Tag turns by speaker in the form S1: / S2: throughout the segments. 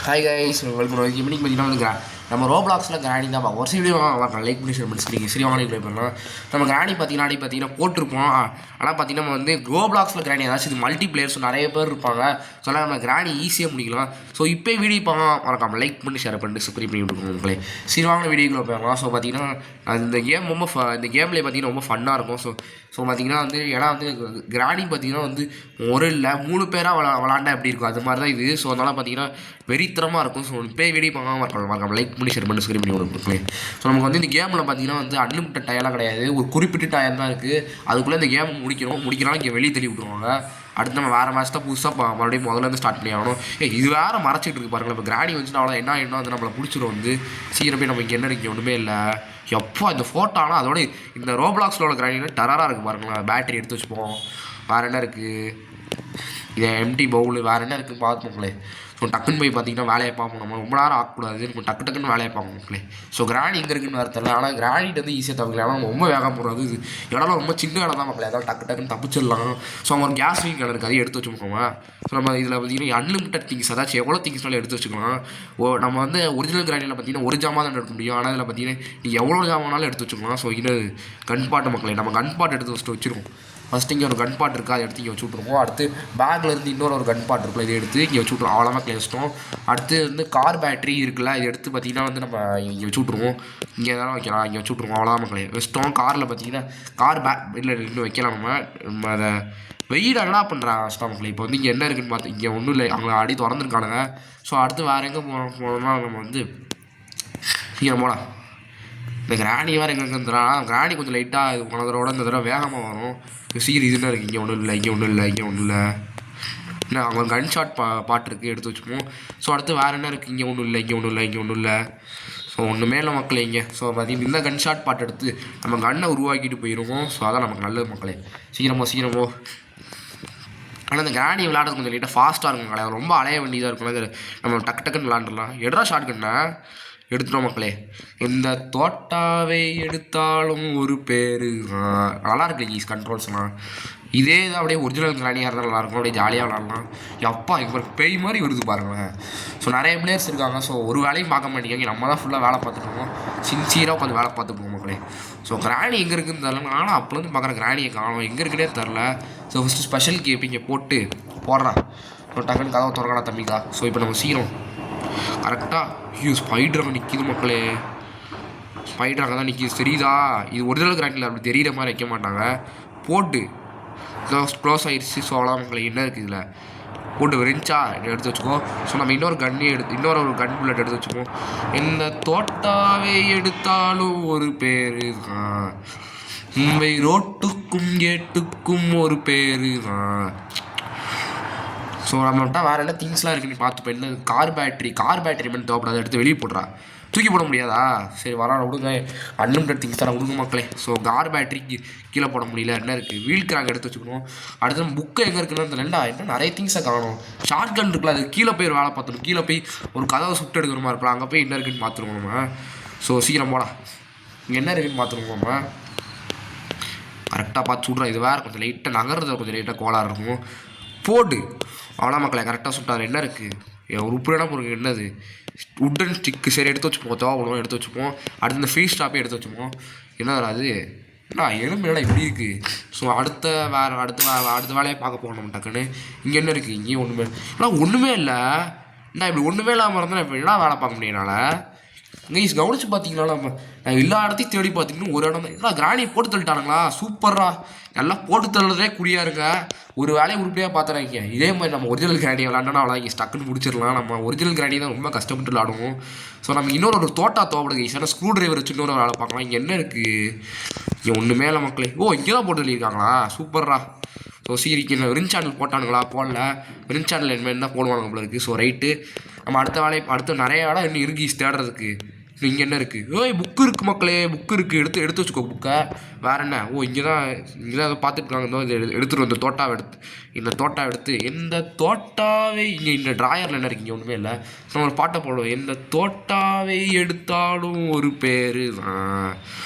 S1: Hi guys, welcome. இன்னைக்கு பார்த்தீங்கன்னா வந்து நம்ம ரோப்ளாக்ஸில் கிராணி தான் பார்ப்போம். ஒரு சில வீடியோ பார்க்கலாம், லைக் பண்ணி ஷேர் பண்ணி சரி வாங்க ப்ளே பண்ணலாம். நம்ம கிராணி பார்த்தீங்கன்னா போட்டிருப்போம். ஆனால் பார்த்தீங்கன்னா நம்ம வந்து ரோப்ளாக்ஸில் கிராணி ஏதாச்சும் இது மல்டி பிளேயர்ஸ் நிறைய பேர் இருப்பாங்க. ஸோ அதனால் நம்ம கிராணி ஈஸியாக முடிக்கலாம். ஸோ இப்போ வீடியோ பார்க்கலாம், மறக்காம லைக் பண்ணி ஷேர் பண்ணிட்டு சப்ஸ்கிரைப் பண்ணி விட்டுருக்கோம் உங்களே. சரி வாங்க வீடியோக்குள்ள போயிடலாம். ஸோ பார்த்தீங்கன்னா இந்த கேம் ரொம்ப இந்த கேம்லேயே பார்த்தீங்கன்னா ரொம்ப ஃபன்னாக இருக்கும். ஸோ பார்த்தீங்கன்னா வந்து ஏன்னா வந்து கிராணி பார்த்தீங்கன்னா வந்து ஒரு இல்லை 3 பேராக விளாண்டா எப்படி இருக்கும் அது மாதிரி தான் இது. ஸோ அதனால் பார்த்தீங்கன்னா வெறித்தரமாக இருக்கும். ஸோ இப்போ வீடியோ பார்க்காம லைக் பண்ணி ஷேர் பண்ணி ஸ்கிரீன் பண்ணி கொடுக்கலாம். ஸோ நமக்கு வந்து இந்த கேமில் பார்த்தீங்கன்னா வந்து அன்லிமிட்டட் டயர்லாம் கிடையாது, ஒரு குறிப்பிட்ட டயர் தான் இருக்குது. அதுக்குள்ளே இந்த கேம் முடிக்கிறோம் இங்கே வெளியே தள்ளி விட்டுருவாங்க. அடுத்து நம்ம வேறு மேட்ச் தான் புதுசாக மறுபடியும் முதல்ல ஸ்டார்ட் பண்ணி ஆகணும். இது வேறு மறைச்சிட்டு இருக்கு பாருங்கள். இப்போ கிராணி வந்துச்சுன்னா அவ்வளோ என்ன வந்து நம்மளை பிடிச்சிடும் வந்து சீக்கிரம் போய் நம்ம இங்கே என்ன இங்கே ஒன்றுமே இல்லை. எப்போ இந்த ஃபோட்டோலாம் அதோட இந்த ரோப்ளாக்ஸில் உள்ள கிராணியில் டராராக இருக்குது பாருங்களேன். பேட்டரி எடுத்து வச்சுப்போம். வேறு என்ன இருக்குது, இதை எம்டி பவுல் வேறு என்ன இருக்குது பார்த்துக்கோங்களே. ஸோ டக்குன்னு போய் பார்த்தீங்கன்னா வேலையை பார்ப்போம். நம்ம ரொம்ப நேரம் ஆகக்கூடாது, நம்ம டக்குன்னு வேலையை பார்ப்போம் மக்களே. ஸோ கிராணி எங்கே இருக்குன்னு வேறு தெரியல. ஆனால் கிராணிட்டு வந்து ஈஸியாக தவிர்க்கலாம். ஆனால் ரொம்ப வேகம் போடுறது இது இடம்லாம் ரொம்ப சின்ன இடம் தான் மக்களே. அதாவது டக்குன்னு தப்பிச்சிடலாம். ஸோ அவங்க ஒரு கேஸ் வீங் கடை இருக்குது, அதையும் எடுத்து வச்சுக்கோங்க. ஸோ நம்ம இதில் பார்த்தீங்கன்னா அன்லிமிட்டட் திங்ஸ், அதாச்சும் எவ்வளோ திங்ஸ்னாலும் எடுத்து வச்சுக்கலாம். நம்ம வந்து ஒரிஜினல் கிராணியில் பார்த்தீங்கன்னா ஒரு ஜாமான் தான் எடுக்க முடியும். ஆனால் இதில் பார்த்தீங்கன்னா நீங்கள் எவ்வளோ ஜாமானாலும் எடுத்து வச்சுக்கலாம். ஸோ இது கன் பாட்டு மக்களே, நம்ம கன் பாட்டு எடுத்து வச்சுருவோம். ஃபஸ்ட்டு இங்கே ஒரு கன் பாட் இருக்குது, அதை எடுத்து இங்கே வச்சு விட்ருவோம். அடுத்து பேக்கில் இருந்து இன்னொரு கன் பாட் இருக்குல்ல, இதை எடுத்து இங்கே வச்சு விட்ருவோம். அவ்வளோதான் கிளேஸ்ட்டோம். அடுத்து வந்து கார் பேட்டரி இருக்குல்ல, இதை எடுத்து பார்த்தீங்கன்னா வந்து நம்ம இங்கே வச்சு விட்ருவோம். இங்கே எதாவது வைக்கலாம், இங்கே வச்சு விட்ருவோம். அவ்வளோதான் மக்களே வச்சிட்டோம். காரில் பார்த்தீங்கன்னா கார் இல்லை இன்னும் வைக்கலாம். நம்ம அதை வெயில் என்னடா பண்ணுறாங்க கஷ்டம் மக்களே. இப்போ வந்து இங்கே என்ன இருக்குதுன்னு பார்த்து இங்கே ஒன்றும் இல்லை, அவங்க அடி திறந்துருக்கானுங்க. ஸோ அடுத்து வேறு எங்கே போனோம்னா நம்ம வந்து சீக்கிரம் போகலாம். இந்த கிராணி வேறு எங்கே இருக்குதுறான். கிராணி கொஞ்சம் லைட்டாக இது போனதோட இந்த தடவை வேகமாக வரும். சீக்கிரம் இதுதான் இருக்குது. இங்கே ஒன்றும் இல்லை. என்ன அவங்க கன் ஷாட் பாட்டு இருக்குது, எடுத்து வச்சுப்போம். ஸோ அடுத்து வேறு என்ன இருக்குது, இங்கே ஒன்றும் இல்லை. ஸோ ஒன்றுமே இல்லை மக்களே இங்கே. ஸோ பார்த்தீங்கன்னா இந்த கன் ஷாட் பாட்டு எடுத்து நம்ம கன்னை உருவாக்கிட்டு போயிடுவோம். ஸோ அதான் நமக்கு நல்லது மக்களே. சீக்கிரமோ. ஆனால் இந்த கிராணி விளையாடுறது கொஞ்சம் லைட்டாக ஃபாஸ்ட்டாக இருக்கும் மக்களே. ரொம்ப அலைய வேண்டியதாக இருக்கும். நம்ம டக்குன்னு விளாண்டுடலாம். எடுறா ஷார்ட் கண்ணா எடுத்துட்டோம் மக்களே. இந்த தோட்டாவை எடுத்தாலும் ஒரு பேர் நல்லா இருக்கு ஈஸ் கண்ட்ரோல்ஸ்லாம். இதே தான் அப்படியே ஒரிஜினல் கிராணியாக இருந்தால் நல்லாயிருக்கும். அப்படியே ஜாலியாக விளாட்லாம். எப்பா இப்போ பேய் மாதிரி வருது பாருங்களேன். ஸோ நிறைய பிளேயர்ஸ் இருக்காங்க. ஸோ ஒரு வேலையும் பார்க்க மாட்டேங்க. நம்ம தான் ஃபுல்லாக வேலை பார்த்துட்டுருக்கோம். சின்சியராக கொஞ்சம் வேலை பார்த்துட்டு மக்களே. ஸோ கிராணி எங்கே இருக்குதுன்னு தெரில. ஆனால் அப்போலேருந்து பார்க்குற கிராணியை காணும், எங்கே இருக்குன்னே தெரில. ஸோ ஃபஸ்ட்டு ஸ்பெஷல் கேப் இங்கே போட்டு போடுறான். ஸோ டக்குன்னு கதவை திறக்கடா தம்பிக்கா. ஸோ இப்போ நம்ம சீக்கிரம் கரெக்டாக ஸ்பைடராக நிற்கிது மக்களே. ஸ்பைடராக தான் நிற்கிது தெரியுதா. இது ஒரிஜினல் கிராண்டில் அப்படி தெரிகிற மாதிரி வைக்க மாட்டாங்க. போட்டு க்ளோஸ் ஆகிடுச்சு. ஸோ அவ்வளோதான் மக்களே. என்ன இருக்குது இதில் போட்டு வெறிஞ்சா எடுத்து வச்சுக்கோ. ஸோ நம்ம இன்னொரு கன் புல்லட் எடுத்து வச்சுக்கோம். இந்த தோட்டாவை எடுத்தாலும் ஒரு பேர் தான், மும்பை ரோட்டுக்கும் கேட்டுக்கும் ஒரு பேர் தான். ஸோ நம்மகிட்ட வேறு என்ன திங்ஸ்லாம் இருக்குன்னு பார்த்துப்போம். என்ன கார் பேட்டரி மட்டும் தேவைப்படாது, எடுத்து வெளியே போடுறா. தூக்கி போட முடியாதா? சரி வரான விடுங்க. அன்லிமிட்டட் திங்ஸ் தர விடுங்க மக்களே. ஸோ கார் பேட்டரிக்கு கீழே போட முடியல. என்ன இருக்குது, வீல் கிராக் எடுத்து வச்சுக்கணும். அடுத்து நம்ம புக்கு எங்கே இருக்குன்னு தெரியல. என்ன நிறைய திங்ஸை காணும். ஷார்ட் கன் இருக்குல்ல, அது கீழே போய் வேலை பார்த்துடும். கீழே போய் ஒரு கதவை சுட்டு எடுக்கிற மாதிரி இருக்கலாம். அங்கே போய் என்ன இருக்குன்னு பார்த்துருவோம் நம்ம. ஸோ சீக்கிரம் போடா, இங்கே என்ன இருக்குன்னு பார்த்துருவோம் நம்ம. கரெக்டாக பார்த்து சுடுறோம். இது வேறு கொஞ்சம் லைட்டாக நகர்றது கொஞ்சம் லைட்டாக கோளாறு இருக்கும். போடு அவ்வளோ மக்களை கரெக்டாக சுட்டார். என்ன இருக்குது ஒரு உப்புனா பொருள் என்னது, உட்டன் ஸ்டிக்கு. சரி எடுத்து வச்சுப்போம். தேவைப்படுவோம் எடுத்து வச்சுப்போம். அடுத்து இந்த ஃபீஸ் ஸ்டாப்பே எடுத்து வச்சுப்போம். என்ன அது என்ன எலும்பு இடம் இப்படி இருக்குது. ஸோ அடுத்த வேலையை பார்க்க போகணும் நம்ம டக்குன்னு. இங்கே என்ன இருக்குது, இங்கேயும் ஒன்றுமே இல்லை. என்ன இப்படி ஒன்றுமே இல்லாமல் இருந்தால் இப்போ என்ன வேலை பார்க்க முடியனால இங்கே கவனிச்சு பார்த்தீங்கன்னா நான் எல்லா இடத்தையும் தேடி பார்த்தீங்கன்னா ஒரு இடம் தான். என்ன கிராணியை போட்டு தள்ளிட்டானுங்களா, சூப்பரா. எல்லாம் போட்டு தள்ளுறதே குடியாக இருங்க. ஒரு வேலையை உருப்படியாக பார்த்துறாங்க. இதே மாதிரி நம்ம ஒரிஜினல் கிராணியை விளாண்டோன்னா அவ்வளோ இங்கே ஸ்டக்குன்னு முடிச்சிடலாம். நம்ம ஒரிஜினல் கிராணி தான் ரொம்ப கஷ்டப்பட்டு விளாடுவோம். ஸோ நம்ம இன்னொரு தோட்டா தோப்படுங்க ஈஸியான ஸ்க்ரூ டிரைவர் வச்சு இன்னொரு வேலை பார்க்கலாம். இங்கே என்ன இருக்குது, இங்கே ஒன்றுமே இல்லை மக்களே. இங்கே தான் போட்டு சொல்லியிருக்காங்களா, சூப்பர்ரா. ஸோ சீரிக்கு வெறும் சேனல் போட்டானுங்களா, போடல. வெறும் சேனல் என்ன தான் போடுவாங்க நம்மள இருக்குது. ஸோ ரைட்டு, நம்ம அடுத்த நிறைய இடம் இன்னும் இருக்கு தேடுறதுக்கு. இங்கே என்ன இருக்குது, புக்கு இருக்குது மக்களே. புக்கு இருக்குது, எடுத்து வச்சுக்கோ புக்கை. வேறு என்ன, இங்கே தான் அதை பார்த்துட்டுருக்காங்க. எடுத்துகிட்டு இந்த தோட்டாவை எடுத்து இந்த தோட்டாவை இங்கே இந்த ட்ராயரில் என்ன இருக்குது, இங்கே ஒன்றுமே இல்லை. நம்ம ஒரு பாட்டை போடுவோம். எந்த தோட்டாவை எடுத்தாலும் ஒரு பேர் தான்,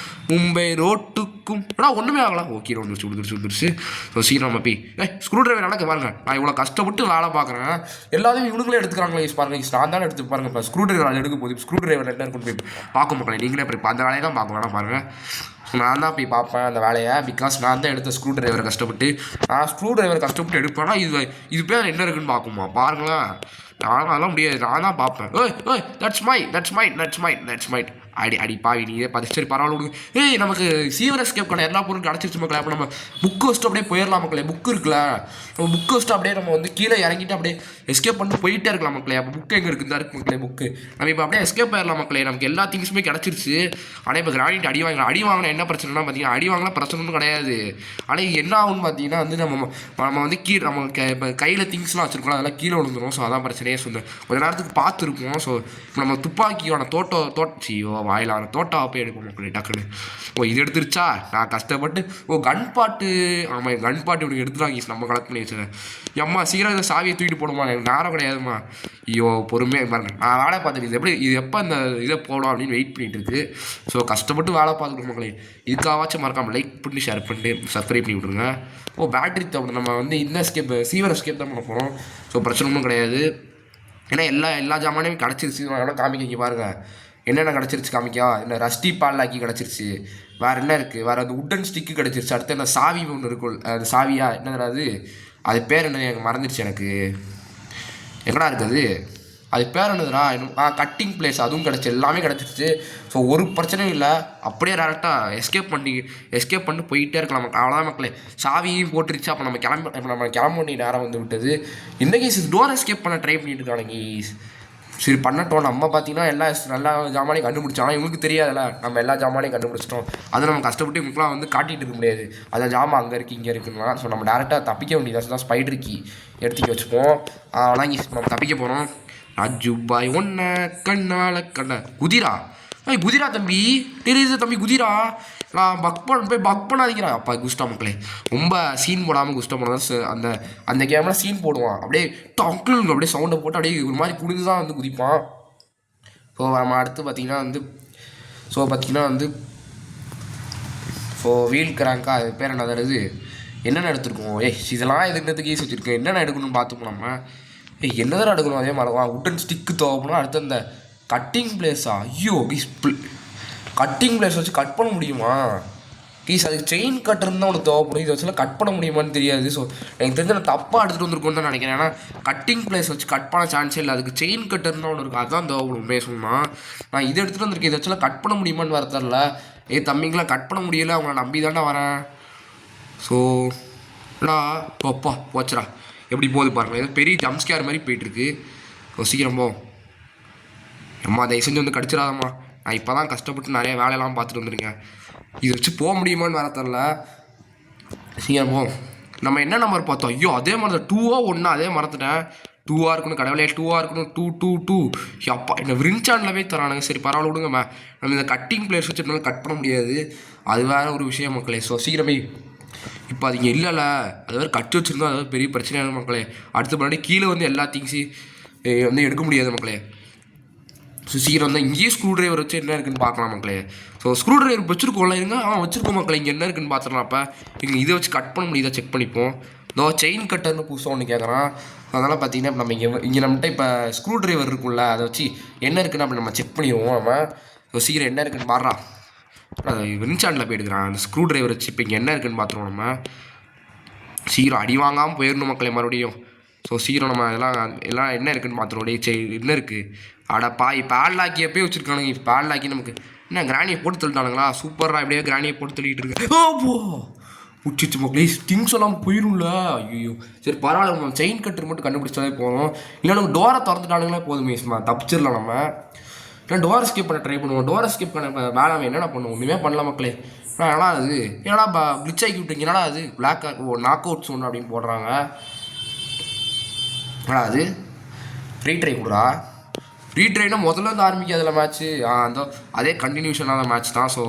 S1: மும்பை ரோட்டுக்கும் ஆனால் ஒன்றுமே ஆகலாம். ஓகே வந்துருச்சு. ஸோ சீக்கிரம் நம்ம போய் ஸ்க்ரூ டிரைவர் எனக்கு பாருங்க, நான் இவ்வளோ கஷ்டப்பட்டு வேலை பார்க்குறேன், எல்லாத்தையும் இவனுங்களே எடுத்துக்கிறாங்களே பாருங்க. நான் தானே எடுத்து பாருங்க. இப்போ ஸ்க்ரூ டிரைவர் எடுக்கும் போது ஸ்க்ரூ டிரைவர் என்ன இருக்குன்னு போய் பார்க்க மக்களே. நீங்களே போய் அந்த வேலையை தான் பார்க்க வேணாம் பாருங்கள். ஸோ நான் தான் போய் பார்ப்பேன் அந்த வேலையை. பிகாஸ் நான் தான் எடுத்த ஸ்க்ரூ டிரைவரை கஷ்டப்பட்டு, நான் ஸ்க்ரூ டிரைவர் கஷ்டப்பட்டு எடுப்பேன்னா இது பேர் என்ன இருக்குன்னு பார்க்குமா பாருங்களேன். அதெல்லாம் முடியாது, நான் தான் பார்ப்பேன். ஓய் தட்ஸ் மைட் அடி பாவி நீ பார்த்து. சரி பரவாயில்ல விடுங்க. நமக்கு சீவர் எஸ்கேப் கடை எல்லா பொருளும் கிடச்சிருச்சு மக்களே. அப்போ நம்ம புக்கு வச்சுட்டு அப்படியே போயிடலாம் மக்களே. புக்கு இருக்குல்ல, நம்ம புக்கு வச்சுட்டு அப்படியே நம்ம வந்து கீழே இறங்கிட்டு அப்படியே எஸ்கேப் பண்ணிட்டு போயிட்டே இருக்கலாம் மக்களே. அப்போ புக்கு எங்கே இருக்குதா இருக்கு மக்களே புக்கு. நம்ம இப்போ அப்படியே எஸ்கேப் ஆயிடலாம் மக்களே. நமக்கு எல்லா திங்ஸுமே கிடச்சிருச்சு. ஆனால் இப்போ கிரானிட் அடி வாங்கினா என்ன பிரச்சனைனா பார்த்தீங்கன்னா, அடி வாங்கினா பிரச்சனைன்னு கிடையாது. ஆனால் என்ன ஆகும்னு பார்த்தீங்கன்னா வந்து நம்ம வந்து கீழே நம்ம இப்போ கையில் திங்ஸ்லாம் வச்சுருக்கோம், அதெல்லாம் கீழே விழுந்துடும். ஸோ அதான் பிரச்சனையே சொன்னேன். கொஞ்ச நேரத்துக்கு பார்த்துருப்போம். ஸோ நம்ம துப்பாக்கியோட தோட்டச்சியோ வாயிலான தோட்டாவை போய் எடுப்போம் மக்களே டக்குன்னு. இது எடுத்துருச்சா, நான் கஷ்டப்பட்டு கன் பாட்டு. ஆமாம் கன் பாட்டு இப்படி எடுத்துட்டாங்க. நம்ம கலெக்ட் பண்ணி வச்சுருக்கேன். அம்மா சீக்கிரம் இதை சாவியை தூக்கிட்டு போடுமா, எனக்கு நேரம் கிடையாதுமா. ஐயோ பொறுமையாக பாருங்க, நான் வேலை பார்த்துட்டு இது எப்போ இந்த இதை போடும் அப்படின்னு வெயிட் பண்ணிட்டு இருக்கு. ஸோ கஷ்டப்பட்டு வேலை பார்த்துட்டு மக்களே. இதுக்காகவாச்சும் மறக்காமல் லைக் பண்ணி ஷேர் பண்ணிட்டு சப்ஸ்கிரைப் பண்ணி விட்ருங்க. பேட்டரி தேவை. நம்ம வந்து இந்த சீவர் எஸ்கேப் தான் பண்ண போகிறோம். ஸோ பிரச்சனை ஒன்றும் கிடையாது. ஏன்னா எல்லா ஜாமானையும் கிடச்சிருச்சு. அதனால் காமிக்க பாருங்கள் என்னென்ன கிடச்சிருச்சு காமிக்கா. இந்த ரஸ்டி பால்லாக்கி கிடச்சிருச்சு. வேறு என்ன இருக்குது, வேறு அந்த உட்டன் ஸ்டிக்கு கிடச்சிருச்சு. அடுத்து அந்த சாவி ஒன்று இருக்கும், அது சாவியா என்னது அது பேர் என்ன எனக்கு மறந்துடுச்சு. எனக்கு எங்கடா இருக்குது அது பேர் என்னதுடா, கட்டிங் பிளேஸ் அதுவும் கிடச்சி, எல்லாமே கிடச்சிருச்சு. ஸோ ஒரு பிரச்சனையும் இல்லை. அப்படியே டேரெக்டாக எஸ்கேப் பண்ணிட்டு போயிட்டே இருக்கலாம். அவ்வளோதான் மக்களே. சாவியும் போட்டுருச்சு. அப்போ நம்ம கிளம்ப வேண்டிய நேரம் வந்து விட்டது. இன்றைக்கி டோர் எஸ்கேப் பண்ண ட்ரை பண்ணிட்டு இருக்கானுங்க. சரி பண்ணட்டும். நம்ம பார்த்தீங்கன்னா எல்லா ஜாமானையும் கண்டுபிடிச்சோம். ஆனால் இவங்களுக்கு தெரியாதுல்ல நம்ம எல்லா ஜாமானையும் கண்டுபிடிச்சிட்டோம். அதை நம்ம கஷ்டப்பட்டு இவங்களுக்குலாம் வந்து காட்டிகிட்டு இருக்க முடியாது. அந்த ஜாமான் அங்கே இருக்குது இங்கே இருக்குன்னா. ஸோ நம்ம டேரெக்டாக தப்பிக்க வேண்டியது தான். ஸ்பைடர் கீ எடுத்துக்க வச்சுப்போம். ஆனால் நம்ம தப்பிக்க போகிறோம். ராஜு பாய் ஒன்ன கண்ண குதிரா தம்பி தெரியுது தம்பி குதிரா. நான் பக் பண்ணாதீங்கிறா. அப்பா குஸ்டா மக்களே ரொம்ப சீன் போடாமல் குஸ்டா போனதான் அந்த கேமில் சீன் போடுவான். அப்படியே டக்குனு அப்படியே சவுண்டை போட்டு அப்படியே ஒரு மாதிரி குடிந்து தான் வந்து குதிப்பான். ஸோ நம்ம அடுத்து பார்த்தீங்கன்னா வந்து வீல் கிராங்கா அது பேர் என்ன தருது, என்னென்ன எடுத்துருக்கோம். இதெல்லாம் எதுக்கு ஈஸி வச்சுருக்கேன். என்னென்ன எடுக்கணும்னு பார்த்துப்போம். நம்ம என்னதான் எடுக்கணும். அதே மாதிரி உட்டன் ஸ்டிக்கு தேவைப்படும். அடுத்து அந்த கட்டிங் பிளேஸா, ஐயோ கட்டிங் பிளேஸ் வச்சு கட் பண்ண முடியுமா அதுக்கு செயின் கட்டர் தான் ஒன்று தேவைப்படும். இதை வச்சுலாம் கட் பண்ண முடியுமான்னு தெரியாது. ஸோ எனக்கு தெரிஞ்ச நான் தப்பாக எடுத்துகிட்டு வந்துருக்கோன்னு தான் நினைக்கிறேன். ஏன்னா கட்டிங் பிளேஸ் வச்சு கட் பண்ண சான்ஸே இல்லை. அதுக்கு செயின் கட்டர்னு ஒன்று இருக்குது, அதுதான் தேவைப்படும் பேசணும்னா. நான் இதை எடுத்துகிட்டு வந்திருக்கேன். இதை வச்சுலாம் கட் பண்ண முடியுமான்னு வர தெரில. தம்பிங்களாம் கட் பண்ண முடியலை, அவங்கள நம்பி தானே வரேன். ஸோ போச்சுடா எப்படி போகுது பாருங்கள். ஏதோ பெரிய ஜம்ஸ்கேர் மாதிரி போயிட்டுருக்கு. சீக்கிரம் போ அம்மா, தயவு செஞ்சு வந்து கடிச்சிடாதம்மா. நான் இப்போ தான் கஷ்டப்பட்டு நிறைய வேலையெல்லாம் பார்த்துட்டு வந்துருக்கேன். இதை வச்சு போக முடியுமான்னு வேற தெரில. சீக்கிரம் போ. நம்ம என்ன நம்பர் பார்த்தோம், ஐயோ அதே மாதிரி தான் 2 1 அதே மறந்துட்டேன். 2 இருக்கணும் கடவுளே, 2 இருக்கணும். 2 அப்பா என்ன விரிஞ்சாண்டில் போய் தரானுங்க. சரி பரவாயில்ல விடுங்கம்மா. நம்ம இந்த கட்டிங் பிளேஸ் வச்சுட்டு கட் பண்ண முடியாது, அது வேறு ஒரு விஷயம் மக்களே. ஸோ சீக்கிரமே இப்போ அது இங்கே இல்லைல்ல, அது வேறு கட்டி வச்சுருந்தோம். அது பெரிய பிரச்சனையான மக்களே. அடுத்த முன்னாடி கீழே வந்து எல்லா திங்ஸையும் வந்து எடுக்க முடியாது மக்களே. ஸோ சீக்கிரம் வந்து இங்கேயே ஸ்க்ரூ டிரைவர் வச்சு என்ன இருக்குன்னு பார்க்கலாம் மக்களே. ஸோ ஸ்க்ரூ டிரைவர் வச்சுருக்கோம்ல இருங்க, வச்சுருக்கோம் மக்களே. இங்கே என்ன இருக்குன்னு பார்த்துடலாம். அப்போ இங்கே இதை வச்சு கட் பண்ண முடியுதா செக் பண்ணிப்போம். செயின் கட்டர்னு புதுசாக ஒன்று கேட்குறான். அதனால் பார்த்தீங்கன்னா நம்ம இங்கே நம்மகிட்ட இப்போ ஸ்க்ரூ டிரைவர் இருக்குல்ல, அதை வச்சு என்ன இருக்குன்னு அப்படி நம்ம செக் பண்ணிடுவோம். நம்ம ஸோ சீக்கிரம் என்ன இருக்குன்னு மாறுறா. வின்சாண்டில் போய் எடுக்கிறான் அந்த ஸ்க்ரூ டிரைவர் வச்சு. இப்போ இங்கே என்ன இருக்குன்னு பார்த்துருவோம். நம்ம சீக்கிரம் அடி வாங்காமல் போயிடணும் மக்களே மறுபடியும். ஸோ சீக்கிரம் நம்ம எல்லாம் என்ன இருக்குன்னு பார்த்துருவோம். என்ன இருக்குது அடா பாய் பேட்லாக்கி எப்போயே வச்சுருக்கானுங்க. பேட்லாக்கி நமக்கு என்ன கிராணியை போட்டு தள்ளிட்டானுங்களா. சூப்பராக இப்படியே கிராணியை போட்டு தள்ளிட்டு இருக்கு. பிடிச்சிச்சு மக்களே, திங்ஸ் எல்லாம் போயிடும்ல. ஐயோ சரி பரவாயில்ல, நம்ம செயின் கட்டர் மட்டும் கண்டுபிடிச்சாலே போகிறோம். இல்லை நம்ம டோரை திறந்துட்டானுங்களே போதுமே, தப்பிச்சிடலாம். நம்ம இல்லை டோரை ஸ்கிப் பண்ண ட்ரை பண்ணுவோம். டோரை ஸ்கிப் பண்ண வேலை என்னென்ன பண்ணுவோம், ஒன்றுமே பண்ணலாம் மக்களே. என்னடா அது, ஏன்னா கிளிச் ஆக்கி விட்டீங்க. என்னடா அது பிளாக் நாக் அவுட்ஸ் ஒன்று அப்படின்னு போடுறாங்க. ஆனால் அது ரீட்ரை கொடுறா. ரீட்ரைனா முதல்ல வந்து ஆரம்பிக்காதில்ல மேட்ச்சு. அதே கண்டினியூஷனான மேட்ச் தான். ஸோ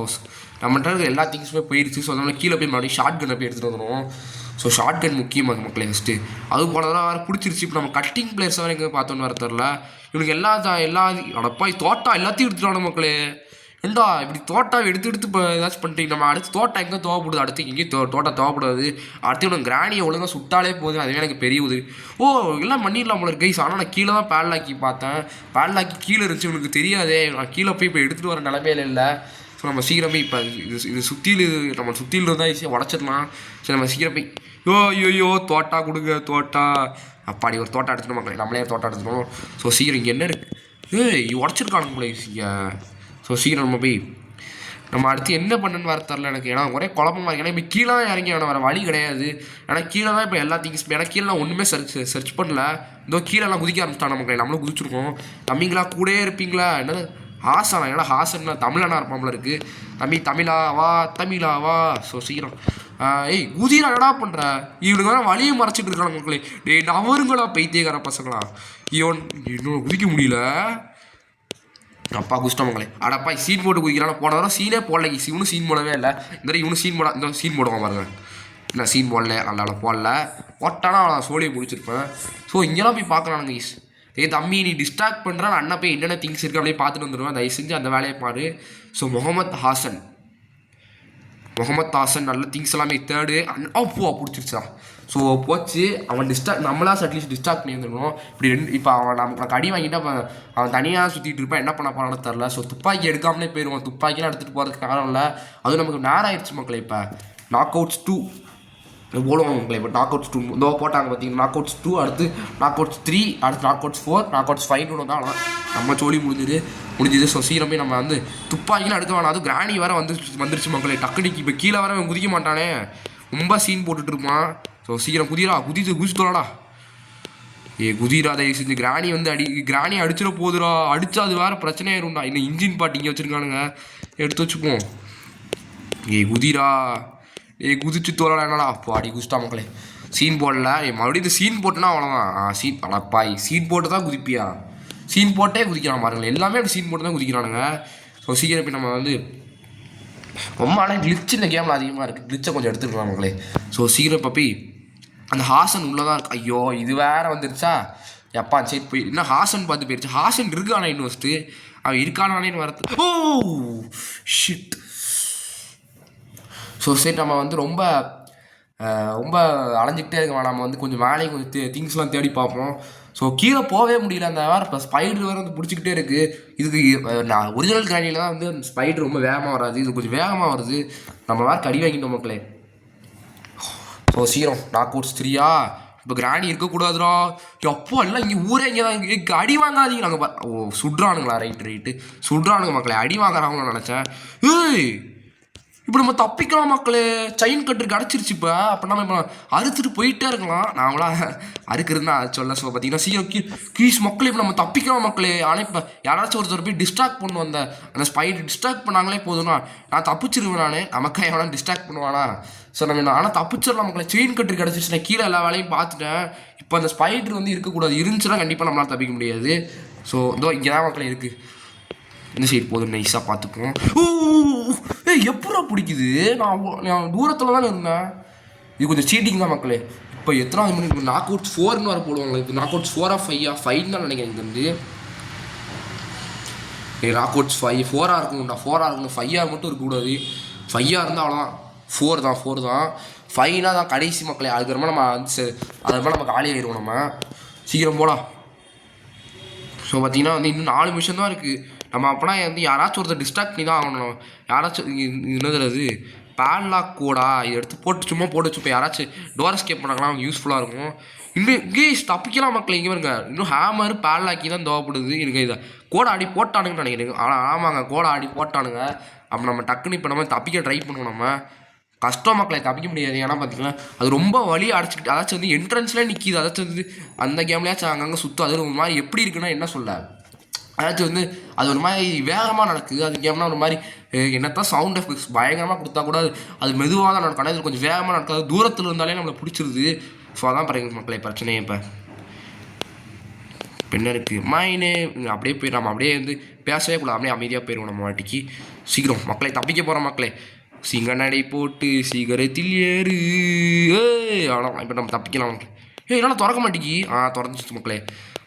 S1: நம்மகிட்ட இருக்க எல்லா திங்ஸுமே போயிடுச்சு. ஸோ அதனால் கீழே போய் மறுபடியும் ஷார்ட் கன்னை போய் எடுத்துகிட்டு வந்துடும். ஸோ ஷார்ட் கன் முக்கியமாக மக்களே ஃபஸ்ட்டு. அது போனதெல்லாம் வேறு பிடிச்சிருச்சு. இப்போ நம்ம கட்டிங் பிளேயர்ஸ் வேறு எங்கே பார்த்தோன்னு வர தெரில. இவனுக்கு எல்லா அடப்பா தோட்டா எல்லாத்தையும் எடுத்துட்டானு மக்களே. ஏண்டா இப்படி தோட்டா எடுத்து இப்போ ஏதாச்சும் பண்ணிட்டீங்க. நம்ம அடுத்து தோட்டம் எங்கே தேவைப்படுது, அடுத்து எங்கேயும் தோட்டம் தேவைப்படாது. அடுத்து உனக்கு கிராணியை ஒழுங்காக சுட்டாலே போகுது, அதுவே எனக்கு பெரிய உதவி. ஓ எல்லாம் பண்ணிடலாம் போல கைஸ். ஆனால் நான் கீழே தான் பேட்லாக்கி பார்த்தேன், பேட்லாக்கி கீழே இருந்துச்சு, உனக்கு தெரியாதே. நான் கீழே போய் இப்போ எடுத்துகிட்டு வர நிலமையில இல்லை. ஸோ நம்ம சீக்கிரமே இப்போ இது சுற்றியில் நம்ம சுற்றியில் இருந்தால் ஈஸியாக உடச்சிடலாம். சரி நம்ம சீக்கிரம் போய் ஐயோ தோட்டா கொடுங்க தோட்டா. அப்பாடி ஒரு தோட்டம் எடுத்துகிட்டு மக்களே, நம்மளே தோட்டம் எடுத்துக்கணும். ஸோ சீக்கிரம் இங்கே என்ன இருக்குது, உடச்சிருக்கானுங்க போல ஈஸியாக. ஸோ சீக்கிரம் நம்ம அடுத்து என்ன பண்ணுன்னு வர தரல எனக்கு. ஏன்னா ஒரே குழப்பமாக இருக்கு. ஏன்னா இப்போ கீழே தான் இறங்கி வர வழி கிடையாது. ஏன்னா கீழே தான் இப்போ எல்லா திங்ஸ். ஏன்னா கீழே நான் ஒன்றுமே சர்ச் பண்ணல. இதோ கீழெல்லாம் குதிக்க ஆரம்பிச்சிட்டான் நமக்கு. நம்மளும் குதிச்சிருக்கோம். தம்பிங்களா கூடயே இருப்பீங்களா? என்னது ஹாசனா? ஏன்னா ஹாசன்னா தமிழனா இருப்பாமல் இருக்குது. தமிழாவா. ஸோ சீக்கிரம் ஏய் குதிரா என்னடா பண்ணுற? இவனுக்கு வேறு வழியை மறைச்சிட்டு இருக்காங்க மக்களே. டேய் நவருங்களா பைத்தியக்கார பசங்களா. இன்னும் குதிக்க முடியல. அப்பா குஷ்டமங்களே. அடப்பா சீன் போட்டு குதிக்கிறான். போன தடவை சீனே போடல. இவனும் சீன் போடவே இல்லை. இந்த இவனு சீன் போட இந்த சீன் போடுவான் பாருங்க. இல்லை சீன் போடல, நல்லா போட்டானா அவன் சோழியை முடிச்சிருப்பேன். ஸோ இங்கெல்லாம் போய் பார்க்கலானுங்க ஈஸ். தம்பி நீ டிஸ்ட்ராக்ட் பண்ணுறான், அண்ணா போய் என்னென்ன திங்ஸ் இருக்குது அப்படியே பார்த்துட்டு வந்துடுவேன். தயவு செஞ்சு அந்த வேலையை பாரு. ஸோ முகமது ஹாசன் நல்ல திங்ஸ் எல்லாமே தேர்டு. பிடிச்சிருச்சா? ஸோ போச்சு. அவன் நம்மளா அட்லீஸ்ட் டிஸ்ட்ராக்ட் பண்ணி வந்துடணும். இப்படி இப்போ அவன் நமக்கு அடி வாங்கிட்டு அவன் தனியாக சுற்றிட்டு இருப்பான். என்ன பண்ண போறான்னு தெரில. ஸோ துப்பாக்கி எடுக்காமலே போயிடுவான். துப்பாக்கிலாம் எடுத்துகிட்டு போகிறதுக்கு காரணம் இல்லை. அதுவும் நமக்கு நேரம் ஆயிடுச்சு மக்களே. இப்போ நாக் அவுட்ஸ் 2 போடுவாங்க மக்களே. இப்போ நாக் அவுட்ஸ் 2 இதோ போட்டாங்க பார்த்தீங்கன்னா. நாக் அவுட்ஸ் 2 அடுத்து நாக் அவுட்ஸ் 3 அடுத்து நாக் அவுட்ஸ் 4 நாக் அவுட்ஸ் 5 தான். நம்ம சோழி முடிஞ்சுது. ஸோ சீக்கிரமே நம்ம துப்பாக்கிலாம் எடுக்க வேணாம். அது கிராணி வேறு வந்துருச்சு மக்களே. டக்குனிக்கு இப்போ கீழே வர அவன் குதிக்க மாட்டானே, ரொம்ப சீன் போட்டுட்டு இருப்பான். ஸோ சீக்கிரம் குதிச்சு தோலடா. குதிரா தயவு செஞ்சு. கிராணி அடிச்சிட போதுடா. அடிச்சா அது வேறு பிரச்சனையாயிரும்டா. இன்னும் இன்ஜின் பாட்டு இங்கே வச்சுருக்கானுங்க, எடுத்து வச்சுப்போம். குதிரா குதிச்சு தோலடா. என்னடா பாடி குதிச்சிட்டா மக்களே. சீன் போடல. மறுபடியும் இது சீன் போட்டுனா அவ்வளோதான். சீன் போட்டு தான் குதிப்பியா? சீன் போட்டே குதிக்கிறான் பாருங்களேன். எல்லாமே அப்படி சீன் போட்டு தான் குதிக்கிறானுங்க. ஸோ சீக்கிரம் போய் நம்ம ரொம்ப ஆனால் கிளிச் இந்த கேமில் அதிகமாக இருக்குது. கிளிச்சை கொஞ்சம் எடுத்துக்கலாம் மக்களே. ஸோ சீக்கிரம் பப்பி அந்த ஹாசன் உள்ளதான் இருக்கு. ஐயோ இது வேற வந்துருச்சா? எப்பா சரி போய் இன்னும் ஹாசன் பார்த்து போயிடுச்சு. ஹாசன் இருக்கானா இன்னும் ஃபஸ்ட்டு? அவன் இருக்கானானேன்னு வரது. Oh shit. ஸோ சரி நம்ம ரொம்ப அலைஞ்சிக்கிட்டே இருக்க வேணாம். நம்ம கொஞ்சம் மேலே கொஞ்சம் திங்ஸ்லாம் தேடி பார்ப்போம். ஸோ கீழே போகவே முடியல. அந்த வேறு இப்போ ஸ்பைடர் வேறு பிடிச்சிக்கிட்டே இருக்குது. இதுக்கு நான் ஒரிஜினல் கிராணியில் தான் ஸ்பைடர் ரொம்ப வேகமாக வராது. இது கொஞ்சம் வேகமாக வருது. நம்ம வேறு கடி வாங்கிட்டோம் மக்களே. ஸோ சீக்கிரம் நாக் அவுட்ஸ் 3 இப்போ கிராணி இருக்கக்கூடாதுரா. எப்போ எல்லாம் இங்கே ஊரே இங்கே தான். இங்கே அடி வாங்காதீங்க. நாங்கள் சுடுறானுங்களா? ரைட்டு சுடுறானுங்க மக்களே. அடி வாங்குறாங்கன்னு நினச்சேன். இப்போ நம்ம தப்பிக்கலாம் மக்களே. செயின் கட்டு கிடச்சிருச்சு. இப்போ அப்போ நம்ம அறுத்துட்டு போயிட்டே இருக்கலாம். நாங்களாம் அறுக்குறதுனா அது சொல்ல. ஸோ பார்த்தீங்கன்னா சீக்கிரம் கீஸ் மக்களே. இப்போ நம்ம தப்பிக்கலாம் மக்களே. ஆனால் இப்போ யாராச்சும் ஒருத்தர் போய் டிஸ்ட்ராக்ட் பண்ணுவோம். அந்த ஸ்பைடர் டிஸ்ட்ராக்ட் பண்ணாங்களே போதும்னா நான் தப்பிச்சிருவேன். நமக்கு எவனா டிஸ்ட்ராக்ட் பண்ணுவானா? ஸோ நம்ம ஆனால் தப்பிச்சிடலாம் மக்களே. செயின் கட்டு கிடச்சிருச்சு. நான் கீழே எல்லா வேலையும் பார்த்துட்டேன். இப்போ அந்த ஸ்பைடர் இருக்கக்கூடாது. இருந்துச்சுன்னா கண்டிப்பாக நம்மளால் தப்பிக்க முடியாது. ஸோ இங்கே தான் மக்களே இருக்குது. இந்த சைடு போதும். நைஸாக பார்த்துக்குவோம். எப்படா பிடிக்குது? நான் தூரத்தில் தானே இருந்தேன். இது கொஞ்சம் சீட்டிங் தான் மக்களே. இப்போ எத்தனாவது மணி? நாக் அவுட்ஸ் 4ன்னு வர போடுவாங்களே. இது நாக் அவுட்ஸ் 4 5 தான் நினைக்கிறேன். இங்கேருந்து நாக் அவுட்ஸ் 4 இருக்கணும்டா. 4 இருக்கணும். 5 மட்டும் இருக்கக்கூடாது. 5 இருந்தால் அவ்வளோதான். 4 தான் 5னா தான் கடைசி மக்களே. அதுக்கப்புறமா நம்ம அதுக்கப்புறம் நம்ம காலி ஆயிடுவோம். நம்ம சீக்கிரம் போகலாம். ஸோ பார்த்தீங்கன்னா இன்னும் 4 நிமிஷம் தான் இருக்குது. நம்ம அப்போனா யாராச்சும் ஒருத்தர் டிஸ்ட்ராக்ட் பண்ணி தான் ஆகணும். யாராச்சும் என்னது பேட்லாக் கோடா இதை எடுத்து போட்டு வச்சு இப்போ யாராச்சும் டோர் எஸ்கேப் பண்ணாங்கன்னா அவங்க யூஸ்ஃபுல்லாக இருக்கும். இன்னும் இங்கே தப்பிக்கலாம் மக்கள். இங்கே வருங்க. இன்னும் ஹேமர் பேட்லாக்கி தான் தேவைப்படுது. எனக்கு இதை கோடை ஆடி போட்டானுங்கன்னு நினைக்கிறேன். ஆனால் ஆமாங்க கோடை ஆடி போட்டானுங்க. அப்போ நம்ம டக்குன்னு இப்போ நம்ம தப்பிக்க ட்ரை பண்ணுவோம். நம்ம கஷ்டம் மக்களை தப்பிக்க முடியாது. ஏன்னா பார்த்தீங்கன்னா அது ரொம்ப வழி அடைச்சிக்கிட்டு அதாச்சும் என்ட்ரன்ஸ்லேயே நிற்கிது. அதாச்சும் அந்த கேம்லேயாச்சும் அங்கங்கே சுற்றும். அது ஒரு மாதிரி எப்படி இருக்குன்னா என்ன சொல்ல, அதாச்சும் அது ஒரு மாதிரி வேகமாக நடக்குது. அது கேம்னா ஒரு மாதிரி என்னத்தான் சவுண்ட் எஃபெக்ட்ஸ் பயங்கரமாக கொடுத்தா கூட அது மெதுவாக தான் நடக்கும். ஆனால் இது கொஞ்சம் வேகமாக நடக்காது. தூரத்தில் இருந்தாலே நம்மளை பிடிச்சிருது. ஸோ அதான் பாருங்க மக்களை பிரச்சனையே. இப்போ என்ன இருக்குது மைனு அப்படியே போய் நம்ம அப்படியே பேசவே கூடாது. அப்படியே அமைதியாக போயிடுவோம் நம்ம வாட்டிக்கு. சீக்கிரம் மக்களை தப்பிக்க போகிறோம் மக்களே. சிங்கநடை போட்டு சீக்கிரத்தில் ஏறு. அவ்வளோ இப்போ நம்ம தப்பிக்கலாம் மக்களே. என்னால் திறக்க மாட்டேங்கி. திறந்துச்சு மக்களே.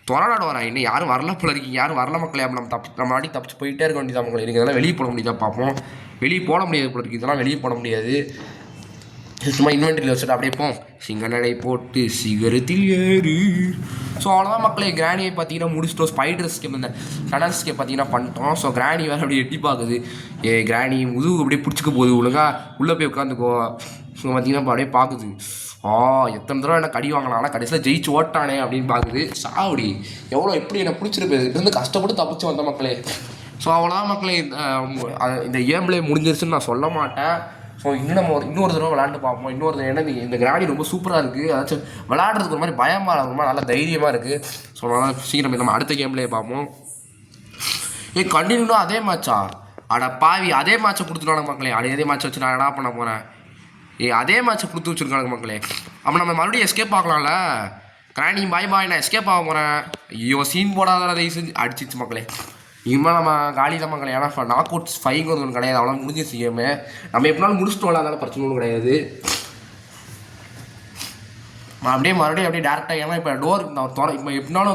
S1: தொலைநாடு வரா இன்னும் யாரும் வரல போல இருக்கீங்க, யாரும் வரல மக்களே. அப்போ நம்ம வாட்டி தப்பிச்சு போயிட்டே இருக்க வேண்டியதா மக்களே. இருக்குது இதெல்லாம் வெளியே போட முடியுதா பார்ப்போம். வெளியே போட முடியாது போல இருக்குது, இதெல்லாம் வெளியே போட முடியாது. சும்மா இன்வென்ட்ரியில் வச்சுட்டு அப்படியே போம். சிங்கநடை போட்டு சிகரத்தில் ஏறு. ஸோ அவ்வளோதான் மக்களே. கிராணியை பார்த்தீங்கன்னா முடிச்சிட்டோம். ஸ்பைடர் ஸ்கேப் இந்த டனல் ஸ்கேப் பார்த்தீங்கன்னா பண்ணிட்டோம். ஸோ கிராணி வேறு அப்படியே எட்டி பார்க்குது. கிராணி முதுகு அப்படியே பிடிச்சிக்க போகுது. ஒழுங்காக உள்ளே போய் உட்காந்துக்கோ. ஸோ பார்த்தீங்கன்னா அப்படியே பார்க்குது. எத்தனை தடவை என்ன கடி வாங்கலாம், ஆனால் கடைசியில் ஜெயிச்சு ஓட்டானே அப்படின்னு பார்க்குது. சாவடி எவ்வளோ எப்படி என்னை பிடிச்சிருப்பேன். இதுலேருந்து கஷ்டப்பட்டு தப்பிச்சு வந்த மக்களே. ஸோ அவ்வளோதான் மக்களே. இந்த கேம்லேயே முடிஞ்சிருச்சுன்னு நான் சொல்ல மாட்டேன். ஸோ இன்னும் நம்ம இன்னொரு தடவை விளாண்டு பார்ப்போம். ஏன்னா இந்த கிராணி ரொம்ப சூப்பராக இருக்குது. அதாச்சும் விளாடுறதுக்கு ஒரு மாதிரி பயமாக ரொம்ப நல்லா தைரியமாக இருக்குது. ஸோ அதனால் சீக்கிரம் நம்ம அடுத்த கேம்லேயே பார்ப்போம். கண்டினியூவாக அதே மேட்சா? பாவி அதே மேட்சை கொடுத்துட்டாங்க மக்களே. அதே மேட்சை வச்சு நான் என்ன பண்ண போகிறேன்? அதே மேட்சை கொடுத்து வச்சுருக்காங்க மக்களே. அப்போ நம்ம மறுபடியும் எஸ்கேப் ஆகலாம்ல. கிராணி பாய் நான் எஸ்கேப் ஆக போகிறேன். ஐயோ சீன் போடாத அதை செஞ்சு அடிச்சிச்சு மக்களே. இனிமேல் நம்ம காலி தான் மக்களே. ஏன்னா நாக் அவுட் 5 ஒன்று கிடையாது, அவ்வளோ முடிஞ்சிச்சு கேமு. நம்ம எப்படினாலும் முடிச்சுட்டோம்ல, அதனால பிரச்சனை ஒன்றும் கிடையாது. அப்படியே மறுபடியும் அப்படியே டேரெக்டாக. ஏன்னா இப்போ டோர் இப்போ எப்படினாலும்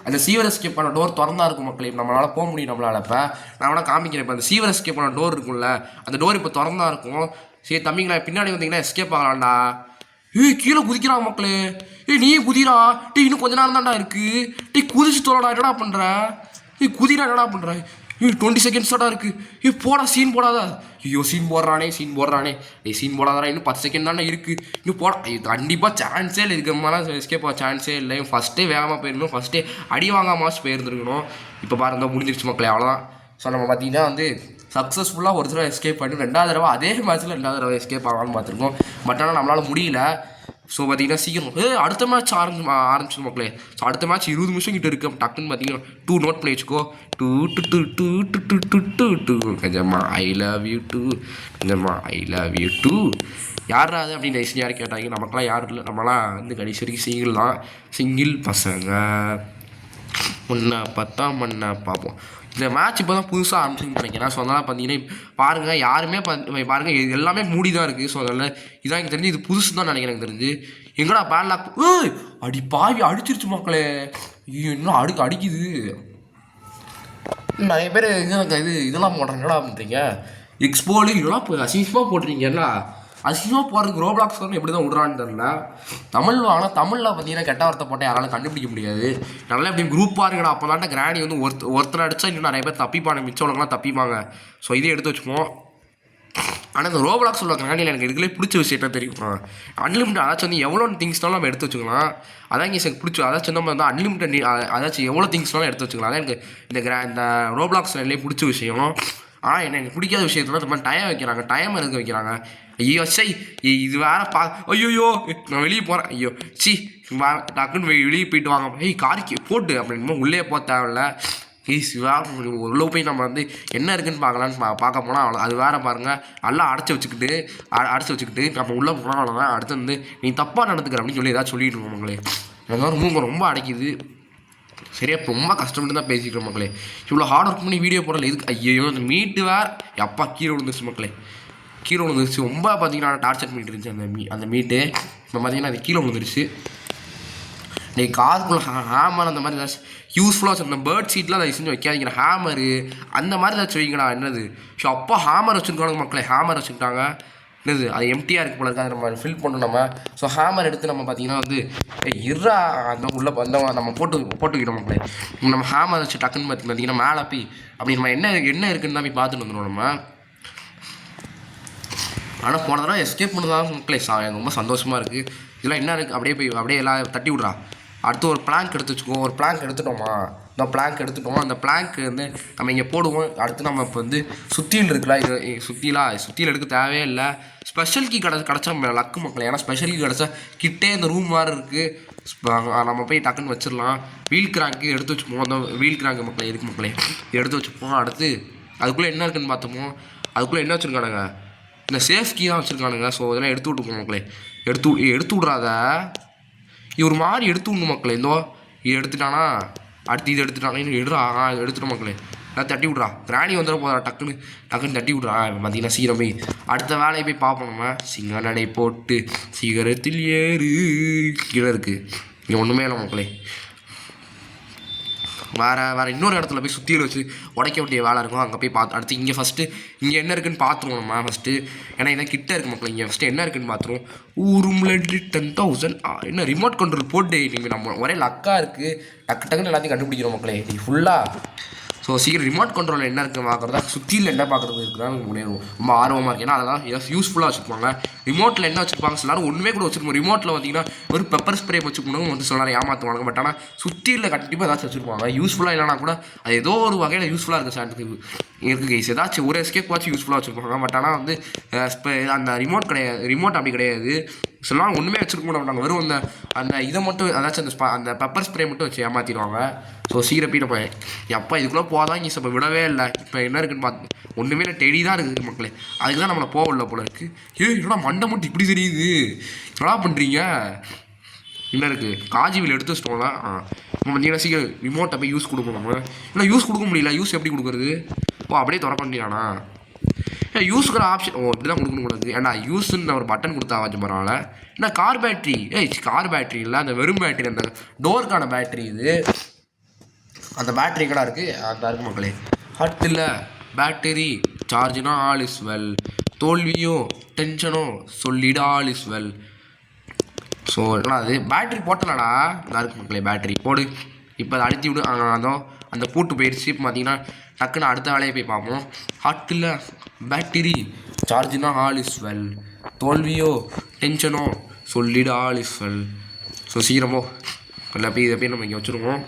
S1: அந்த சீவர் எஸ்கேப் பண்ண டோர் திறந்தா இருக்கும் மக்களே. இப்போ நம்மளால் போக முடியும் நம்மளால். இப்போ நான் வேணால் காமிக்கிறேன். இப்போ அந்த சீவர் எஸ்கேப் பண்ண டோர் இருக்கும்ல, அந்த டோர் இப்போ திறந்தா இருக்கும். சரி தம்பிங்களா பின்னாடி வந்தீங்கன்னா எஸ்கேப் ஆகலாம்டா. கீழே குதிக்கிறாங்க மக்களே. நீயே குதிரா. இன்னும் கொஞ்ச நேரம் தான்டா இருக்குது. குதிச்சு தோலடா. என்னடா பண்ணுற? குதிரா என்னடா பண்ணுற? 20 செகண்ட்ஸ் தான்டா இருக்குது. போடா சீன் போடாதா. ஐயோ சீன் போடுறானே. சீன் போடாதா. இன்னும் 10 செகண்ட் தானே இருக்குது. இன்னும் போட கண்டிப்பாக சான்ஸே இல்லை. இதுக்கு மேலே எஸ்கேப் ஆக சான்ஸே இல்லை. ஃபஸ்ட்டே வேகமாக போயிருக்கணும். ஃபஸ்ட்டே அடி வாங்காமல் போயிருந்துருக்கணும். இப்போ பாருங்க முடிஞ்சிருச்சு மக்களே. அவ்வளோதான். ஸோ நம்ம பார்த்தீங்கன்னா சக்ஸஸ்ஃபுல்லாக ஒரு தடவை எஸ்கேப் பண்ணி 2வது தடவை அதே மேட்ச்சில் 2வது தடவை எஸ்கேப் ஆகலான்னு பார்த்துருக்கோம். பட் ஆனால் நம்மளால் முடியல. ஸோ பார்த்தீங்கன்னா சீக்கிரம் அடுத்த மேட்ச் ஆரம்பிச்சிடும் மக்களே. ஸோ அடுத்த மேட்ச் 20 நிமிஷம் கிட்ட இருக்குது. டக்குன்னு பார்த்தீங்கன்னா 2 நோட் பண்ணி வச்சுக்கோ. 2 கஜமா ஐ லவ் யூ 2 கஜமா ஐ லவ் யூ 2. யாரா அது அப்படின்னு நைஸ்னு யாரும் கேட்டாங்க. நமக்கெல்லாம் யாரும் இல்லை. நம்மளாம் கடைசி வரைக்கும் சிங்கிள் தான். சிங்கிள் பசங்க முன்னா பார்த்தா மண்ணா பார்ப்போம். இந்த மேட்ச் இப்போ தான் புதுசாக ஆரம்பிச்சுன்னு நினைக்கிறேன். ஸோ அதனால் பார்த்தீங்கன்னா பாருங்கள் யாருமே பாருங்கள் இது எல்லாமே மூடி தான் இருக்குது. ஸோ அதனால் இதான் எனக்கு தெரிஞ்சு இது புதுசு தான் நினைக்கிறேன். எனக்கு தெரிஞ்சு எங்கடா பேட்லாக் அடி பாவி அடிச்சிருச்சு மக்களே. இன்னும் அடிக்குது. நிறைய பேர் இதெல்லாம் போடுறாங்கடா அப்படின்றீங்க. எக்ஸ்போலு இதெல்லாம் அசிங்கமாக போட்டுறீங்கல்ல. அசிங்கமாக போகிறதுக்கு ரோப்ளாக்ஸ் வந்து எப்படி தான் விட்றான்னு தெரில. ஆனால் தமிழில் பார்த்தீங்கன்னா கெட்ட வார்த்தை போட்டால் யாராலும் கண்டுபிடிக்க முடியாது. நல்லா எப்படி குரூப்பாக இருக்கடா. அப்போ தான்ட்ட கிராணி ஒருத்தர் அடித்தா இன்னும் நிறைய பேர் தப்பிப்பாங்க. மிச்சவங்களாம் தப்பிப்பாங்க. ஸோ இதே எடுத்து வச்சுப்போம். ஆனால் இந்த ரோப்ளாக்ஸ் உள்ள கிராணியில் எனக்கு இதுக்குள்ளே பிடிச்ச விஷயம் என்ன தெரியும்? அன்லிமிட்டட். அதாச்சும் எவ்வளோ திங்ஸ்னாலும் நம்ம எடுத்து வச்சுக்கலாம். அதான் இங்கே எனக்கு பிடிச்சி. அதாச்சும் நம்ம அன்லிமிட்டட் அதாச்சும் எவ்வளோ திங்ஸ்னாலும் எடுத்து வச்சுக்கலாம். அதான் எனக்கு இந்த ரோப்ளாக்ஸ் லைன்லேயே பிடிச்ச விஷயம். ஆனால் எனக்கு பிடிக்காத விஷயத்துல இந்த மாதிரி டைம் வைக்கிறாங்க. டைம் எதுக்கு வைக்கிறாங்க? ஐயோ இது வேறு ஐயோ நான் வெளியே போகிறேன். ஐயோ டக்குன்னு வெளியே போயிட்டு வாங்க. காரிக்கு போட்டு அப்படின்னும் உள்ளே போக தேவையில்ல. சிவா உள்ள போய் நம்ம என்ன இருக்குன்னு பார்க்கலான்னு பார்க்க போனால் அது வேறு பாருங்கள். நல்லா அடைச்சி வச்சுக்கிட்டு நம்ம உள்ளே போனால் அவ்வளோதான். அடுத்து நீ தப்பாக நடந்துக்கிற அப்படின்னு சொல்லி ஏதாச்சும் சொல்லிட்டு இருக்கோம் மக்களே. எனக்கு ரொம்ப அடைக்குது. சரியா ரொம்ப கஷ்டப்பட்டு தான் பேசிக்கிறோம் மக்களே. இவ்வளோ ஹார்ட் ஒர்க் பண்ணி வீடியோ போடல இதுக்கு. ஐயோ அந்த மீட்டு வேறு எப்பா கீழே விழுந்துருச்சு மக்களே. கீழே விழுந்துருச்சு. ரொம்ப பார்த்தீங்கன்னா டார்ச்சர் பண்ணிட்டு இருந்துச்சு அந்த மீட்டு. இப்போ பார்த்தீங்கன்னா அது கீழே விழுந்துருச்சு. நீ காதுக்குள்ள ஹேமர் அந்த மாதிரி ஏதாச்சும் யூஸ்ஃபுல்லாக வச்சு அந்த பேர்ட் சீட்லாம் அதை செஞ்சு வைக்காதீங்க. ஹேமரு அந்த மாதிரி ஏதாச்சும் வைங்கடா. என்னது ஸோ அப்போ ஹேமர் வச்சுருக்காங்க மக்களே. ஹேமர் வச்சுக்கிட்டாங்க. என்னது அது எம்டியாக இருக்குது போல இருக்காது. நம்ம ஃபில் பண்ணணும் நம்ம. ஸோ ஹேமர் எடுத்து நம்ம பார்த்தீங்கன்னா இறா அந்த உள்ள நம்ம போட்டுக்கிட்டோம் மக்களே. நம்ம ஹேமர் வச்சு டக்குன்னு பார்த்தீங்கன்னா மேலே போய் அப்படி நம்ம என்ன இருக்குன்னு தான் போய் பார்த்துட்டு வந்துடும் நம்ம. ஆனால் போன தடவை எஸ்கேப் பண்ணதான் மக்களே எனக்கு ரொம்ப சந்தோஷமாக இருக்குது. இதெல்லாம் என்ன இருக்குது அப்படியே எல்லாம் தட்டி விட்றா. அடுத்து ஒரு பிளாங்க் எடுத்து வச்சுக்கோ. ஒரு பிளாங்க் எடுத்துட்டோமா? இந்த பிளாங்க் எடுத்துட்டோம். அந்த பிளாங்க் நம்ம இங்கே போடுவோம். அடுத்து நம்ம இப்போ சுத்தியில் இருக்குல்ல. இது சுத்தியில் எடுக்க தேவையே இல்லை. ஸ்பெஷல் கீ கிடச்சா லக்கு மக்களே. ஏன்னா ஸ்பெஷல் கீ கிடச்சா கிட்டே இந்த ரூம் மாதிரி இருக்குது. நம்ம போய் டக்குன்னு வச்சிடலாம். வீல் கிராங்க்கு எடுத்து வச்சுப்போம். அந்த வீல் கிராங்க் மக்களே இருக்கு மக்களே எடுத்து வச்சுப்போம். அடுத்து அதுக்குள்ளே என்ன இருக்குன்னு பார்த்தோமோ அதுக்குள்ளே என்ன வச்சுருக்கானுங்க? இந்த சேஃப் கீ தான் வச்சுருக்கானுங்க. ஸோ இதெல்லாம் எடுத்து விட்டுப்போம் மக்களே. எடுத்து விட்றாத. ஒரு மாதிரி எடுத்து விடணும் மக்களே. இது எடுத்துட்டானா அடுத்து இது எடுத்துட்டானா இன்னும் எடுத்துட்டோம் மக்களே. எல்லாம் தட்டி விட்றா. கிராணி வந்துட போதா. டக்குன்னு தட்டி விட்றா. பார்த்தீங்கன்னா சீக்கிரம் போய் அடுத்த வேலையை போய் பார்ப்போம் நம்ம. சிங்கநடை போட்டு சிகரத்தில் ஏறு கீழே இருக்குது. இங்கே ஒன்றுமே இல்லை மக்களே. வேறு இன்னொரு இடத்துல போய் சுற்றியில் வச்சு உடைக்க வேண்டிய வேலை இருக்கும். அங்கே போய் பார்த்து அடுத்து இங்கே ஃபஸ்ட்டு இங்கே என்ன இருக்குதுன்னு பார்த்துருவோம் நம்ம ஃபஸ்ட்டு. ஏன்னா இதான் கிட்டே இருக்குது மக்கள். இங்கே ஃபஸ்ட்டு என்ன இருக்குதுன்னு பார்த்துருவோம். ரூமில் 10,000 என்ன ரிமோட் கண்ட்ரோல் போட்டு நீங்கள் நம்ம ஒரே லக்காக இருக்குது. டக்குன்னு எல்லாத்தையும் கண்டுபிடிக்கிறோம் மக்களே இது ஃபுல்லாக. ஸோ சீக்கிரம் ரிமோட் கண்ட்ரோலில் என்ன இருக்குது பார்க்குறதா, சுற்றியில் என்ன பார்க்குறது இருக்குதான் முன்னேறும். ரொம்ப ஆர்வமாக இருக்குது. ஏன்னா அதெல்லாம் ஏதாவது யூஸ்ஃபுல்லாக வச்சுருப்பாங்க. ரிமோட்டில் என்ன வச்சுருப்பாங்க சிலரும் ஒன்றுமே கூட வச்சுருப்போம். ரிமோட்டில் பார்த்தீங்கன்னா ஒரு பெப்பர் ஸ்ப்ரே வச்சுக்கணும் வந்து சிலர் ஏமாற்றுவாங்க. பட் ஆனால் சுற்றியில் கண்டிப்பாக ஏதாச்சும் வச்சுருப்பாங்க. யூஸ்ஃபுல்லாக இல்லைனா கூட அது ஏதோ ஒரு வகையில் யூஸ்ஃபுல்லாக இருக்குது சார் இருக்குது கைஸ். ஏதாச்சும் ஒரு எஸ்கேப் வாட்ச் யூஸ்ஃபுல்லாக வச்சுருப்பாங்க. பட் ஆனால் வந்து அந்த ரிமோட் கிடையாது. ரிமோட் அப்படி கிடையாது. சில நாள் ஒன்றுமே வச்சுருக்க மாட்டாங்க. வெறும் அந்த இதை மட்டும் ஏதாச்சும் அந்த பெப்பர் ஸ்ப்ரே மட்டும் வச்சு ஏமாற்றிடுவாங்க. ஸோ சீக்கிரம் நம்ம எப்போ இதுக்குள்ளே போதான் இங்கே இப்போ விடவே இல்லை. இப்போ என்ன இருக்குன்னு பார்த்து ஒன்றுமே இல்லை, டெடி தான் இருக்குது மக்களே. அதுக்கு தான் நம்மளை போகல போல இருக்குது. என்னடா மண்டை மட்டும் இப்படி தெரியுது, என்னடா பண்ணுறீங்க? என்ன இருக்குது காஜிவில் எடுத்து வச்சிட்டோம்ல. நம்ம பார்த்தீங்கன்னா சீக்கிரம் ரிமோட்டை போய் யூஸ் கொடுக்கணும். நம்ம இல்லை யூஸ் கொடுக்க முடியல. யூஸ் எப்படி கொடுக்குறது? அப்படியே திறக்க முடியாண்ணா. யூஸுக்கிற ஆப்ஷன் இப்படி தான் கொடுக்கணும் கூடாது. ஏன்னா யூஸுன்னு ஒரு பட்டன் கொடுத்தா ஆச்சு பரவாயில்ல. ஏன்னா கார் பேட்ரி கார் பேட்ரி இல்லை, அந்த வெறும் பேட்ரி, அந்த டோருக்கான பேட்ரி இது. அந்த பேட்ரி கடை இருக்குது அந்த இருக்கு மக்களே. ஹட் இல்லை பேட்டரி சார்ஜுனா ஆல் இஸ் வெல், தோல்வியோ டென்ஷனோ சொல்லிடு ஆல் இஸ் வெல். ஸோ அது பேட்ரி போட்டலடா நல்லா இருக்கு மக்களே. பேட்ரி போடு. இப்போ அதை அழுத்தி விடு. அதோ அந்த பூட்டு போயிடுச்சு. இப்போ பார்த்தீங்கன்னா டக்குன்னு அடுத்த வேலையை போய் பார்ப்போம். ஹாட் இல்லை பேட்டரி சார்ஜுனா ஆல் இஸ் வெல், தோல்வியோ டென்ஷனோ சொல்லிடு ஆல் இஸ் வெல். ஸோ சீக்கிரமோ இல்லை போய் இதை போய் நம்ம இங்கே வச்சுருவோம்.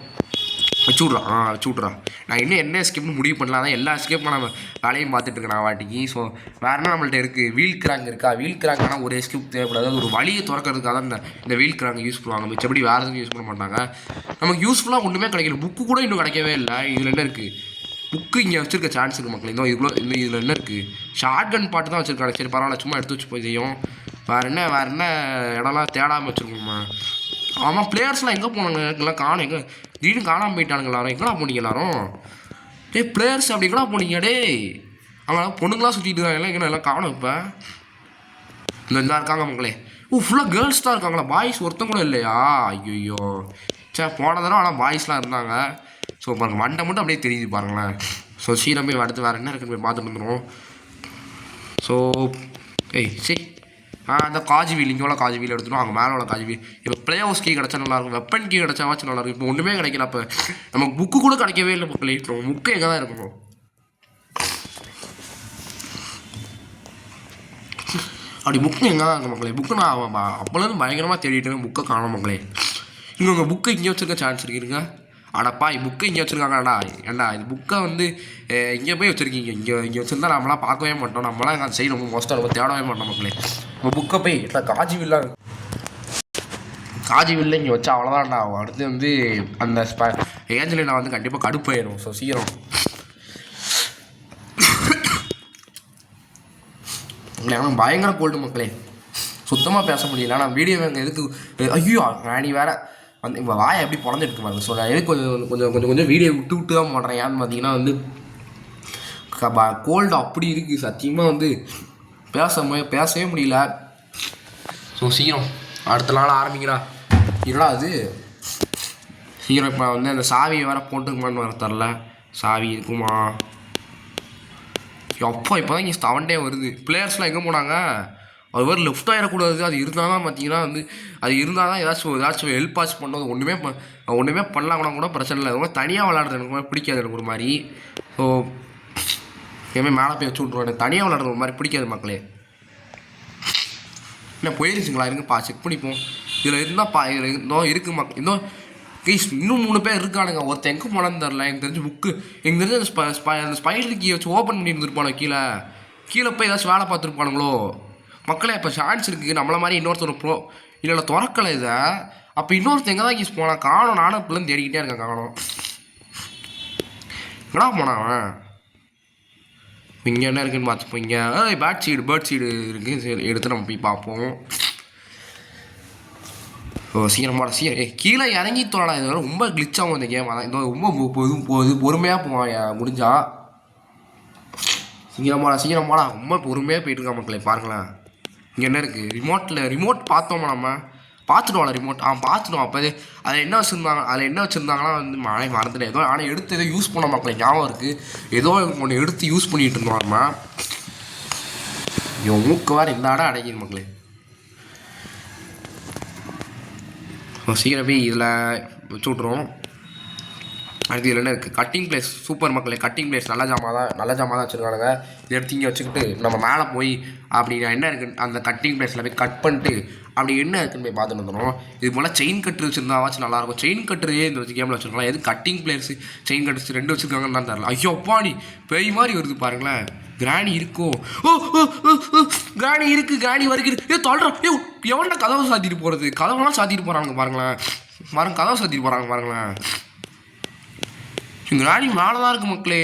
S1: வச்சுட்றா. நான் இன்னும் என்ன எஸ்கேப்னு முடிவு பண்ணலாம். தான் எல்லா எஸ்கேப்பும் நம்ம வேலையும் பார்த்துட்ருக்கேன் நான் வாட்டிக்கு. ஸோ வேறு என்ன நம்மள்ட்ட இருக்குது? வீல் கிராங்க் இருக்கா? வீல் கிராங்க்னா ஒரு எஸ்கேப் தேவைப்படாது. ஒரு வழியை திறக்கிறதுக்காக தான் இந்த வீல் கிராங்க் யூஸ் பண்ணுவாங்க. மிச்சப்படி வேறு எதுவும் யூஸ் பண்ண மாட்டாங்க. நமக்கு யூஸ்ஃபுல்லாக ஒன்றுமே கிடைக்கல. புக்கு கூட இன்னும் கிடைக்கவே இல்லை. இதில் என்ன இருக்குது? புக்கு இங்கே வச்சுருக்க சான்ஸ் இருக்குது மக்கள். இதில் என்ன இருக்குது? ஷார்ட் கன் பாட்டு தான் வச்சுருக்காங்க. சரி பரவாயில்ல, சும்மா எடுத்து வச்சு போய் செய்யும். வேறு என்ன இடம்லாம் தேடாமல் வச்சுருக்கோம்மா. ஆமாம், பிளேயர்ஸ்லாம் எங்கே போனாங்க? எல்லாம் காணும். எங்கே திடீர்னு காணாமல் போயிட்டானுங்க எல்லாரும். எங்கெல்லாம் போனீங்க எல்லாரும்? பிளேயர்ஸ் அப்படி எங்கெல்லாம் போனீங்க? அவங்க பொண்ணுங்களாம் சுற்றிட்டு இருக்காங்க. எங்கே எல்லாம் காணும். இப்போ இந்த இருக்காங்க மக்களே. ஃபுல்லாக கேர்ள்ஸ் தான் இருக்காங்களா? பாய்ஸ் ஒருத்தம் கூட இல்லையா? ஐயோ போன தடவை ஆனால் பாய்ஸ்லாம் இருந்தாங்க. ஸோ பாருங்கள் மண்டை மட்டும் அப்படியே தெரியுது பாருங்களேன். ஸோ சீரம் போய் அடுத்து வேறு என்ன இருக்குன்னு போய் பார்த்துட்டு வந்துடுவோம். ஸோ சரி அந்த காஜி வீல் இங்கே உள்ள காஜி வீல் எடுத்துடும். அங்கே மேலே உள்ள காஜி வீல். இப்போ ப்ளே ஹவுஸ் கீ கிடச்சா நல்லாயிருக்கும். வெப்பன் கீ கிடச்சாவாச்சும் நல்லாயிருக்கும். இப்போ ஒன்றுமே கிடைக்கல. அப்போ நமக்கு புக்கு கூட கிடைக்கவே இல்லை மக்களே. இப்போ புக்கு எங்கே தான் இருக்கணும்? அப்படி புக்கு எங்கே தான் இருக்கும் மக்களே? புக்கு நான் அப்போலேருந்து பயங்கரமாக தேடிட்டேன். புக்கை காணும் மக்களே. இங்கே உங்கள் புக்கு இங்கே வச்சுருக்க சான்ஸ் இருக்குங்க. அடப்பா புக்கு இங்கே வச்சுருக்காங்கடா. ஏண்டா இது புக்கை வந்து இங்கே போய் வச்சுருக்கீங்க. இங்கே வச்சுருந்தா நம்மளாம் பார்க்கவே மாட்டோம். நம்மளாம் அந்த சைடு ரொம்ப மோஸ்ட்டாக ரொம்ப தேடவே மாட்டோம் மக்களே. உங்கள் புக்கை போய் காஜி வில்லா காஜி வில்ல இங்கே வச்சா அவ்வளோதான்டா. அடுத்து வந்து அந்த ஏஞ்சலில் நான் வந்து கண்டிப்பாக கடுப்பாயிடும். ஸோ சீக்கிரம் எனக்கு பயங்கர கோல்டு மக்களே. சுத்தமாக பேச முடியல. நான் வீடியோ எதுக்கு ஐயோ ராணி வேறு வந்து இப்போ வாயை எப்படி பிறந்துட்டு பாருங்க. ஸோ நான் எதுக்கு கொஞ்சம் வீடியோ விட்டு தான் போடுறேன். ஏன்னு பார்த்தீங்கன்னா வந்து கோல்டு அப்படி இருக்குது. சத்தியமாக வந்து பேசவே முடியல. ஸோ சீக்கிரம் அடுத்த நாள் ஆரம்பிக்கிறா. இல்லடா அது சீக்கிரம் இப்போ வந்து அந்த சாவியை வேறு போட்டுக்குமான்னு வர தரல. சாவி இருக்குமா? அப்போ இப்போ தான் இங்கே 7 டே வருது. பிளேயர்ஸ்லாம் எங்கே போனாங்க? அது வேறு லெஃப்ட் ஆகிடக்கூடாது. அது இருந்தால் தான் பார்த்தீங்கன்னா வந்து அது இருந்தால் தான் ஏதாச்சும் ஹெல்ப் ஆச்சு பண்ணது. ஒன்றுமே பண்ணலாம் கூட பிரச்சனை இல்லை. ரொம்ப தனியாக விளாடுறது எனக்கு பிடிக்காது. எனக்கு ஒரு மாதிரி ஸோ எதுவுமே மேலே போய் வச்சு விட்ருவோம். எனக்கு தனியாக விளாடுறது ஒரு மாதிரி பிடிக்காது மக்களே. என்ன போயிருச்சுங்களா? இருங்கப்பா செக் பண்ணிப்போம். இதில் இருந்தால் இதில் இருந்தோம் இருக்குது இன்னும் இன்னும் 3 பேர் இருக்கானுங்க. ஒருத்தர் எங்கே போனான்னு தெரில. எனக்கு தெரிஞ்சு புக்கு எனக்கு தெரிஞ்சு அந்த ஸ்பைடர் கீ வச்சு ஓப்பன் பண்ணி இருந்துருப்பானோ. கீழே போய் ஏதாச்சும் வேலை பார்த்துருப்பானுங்களோ மக்களே. இப்போ சான்ஸ் இருக்குது நம்மள மாதிரி இன்னொருத்தர் இல்லை திறக்கலை இதை. அப்போ இன்னொருத்தர் எங்கே தான் யூஸ் போனான்? காணும். நானும் இப்போலாம் தேடிக்கிட்டே இருக்கேன். காணும். எங்கடா போனான் அவன்? இங்கே என்ன இருக்குன்னு பார்த்துப்போம். இங்கே பேர்ட் சீடு இருக்குது. சரி எடுத்து நம்ம போய் பார்ப்போம். சீக்கிரமாக கீழே இறங்கி தோடா. இது வரை ரொம்ப கிளிச்சாகும் இந்த கேம். அதான் இந்த ரொம்ப பொறுமையாக போவான் முடிஞ்சா. சீக்கிரமாடா ரொம்ப பொறுமையாக போயிட்டுருக்கா மக்களே. பாருங்களேன் இங்கே என்ன இருக்குது? ரிமோட் பார்த்தோமா நம்ம? பார்த்துட்டோம் ரிமோட் பார்த்துட்டோம். அப்போ அதில் என்ன வச்சுருந்தாங்கன்னா வந்து மழை மறந்துட்டேன் ஏதோ. ஆனால் எடுத்து ஏதோ யூஸ் பண்ண மக்களே ஞாபகம் இருக்குது. ஏதோ ஒன்று எடுத்து யூஸ் பண்ணிகிட்டு இருந்தோம்மா. இவன் மூக்கு வேறு இந்த இடம் அடைக்கிது மக்களே. சீக்கிரம் போய் இதில் வச்சு விட்ருவோம். அடுத்து இதில் என்ன இருக்குது, கட்டிங் பிளேஸ். சூப்பர் மக்களே, கட்டிங் பிளேஸ் நல்ல ஜாமான் தான் வச்சுருக்கானுங்க. இதை எடுத்து இங்கே வச்சுக்கிட்டு நம்ம மேலே போய் அப்படி என்ன இருக்குது அந்த கட்டிங் பிளேஸில் போய் கட் பண்ணிட்டு அப்படி என்ன இருக்குன்னு போய் பார்த்துட்டு வந்துடும். இது போல் செயின் கட்டு வச்சுருந்தாவாச்சும் நல்லாயிருக்கும். செயின் கட்டுறதே இந்த கேமில் வச்சுருக்கலாம். எது கட்டிங் பிளேயர்ஸு செயின் கட்டர்ஸ் 2 வச்சுருக்காங்கன்னு தான் தரல. ஐயோ அப்பாடி பேய் மாதிரி வருது பாருங்களேன். கிராணி இருக்கோ? கிராணி இருக்குது, கிராணி வருகிறது. தொல்றோம். எவன்டா கதவை சாத்திட்டு போகிறது? கதவெல்லாம் சாத்திட்டு போகிறாங்க பாருங்களேன். கதவை சாத்திட்டு போகிறாங்க பாருங்களேன். கிராணி மேலே தான் இருக்குது மக்களே.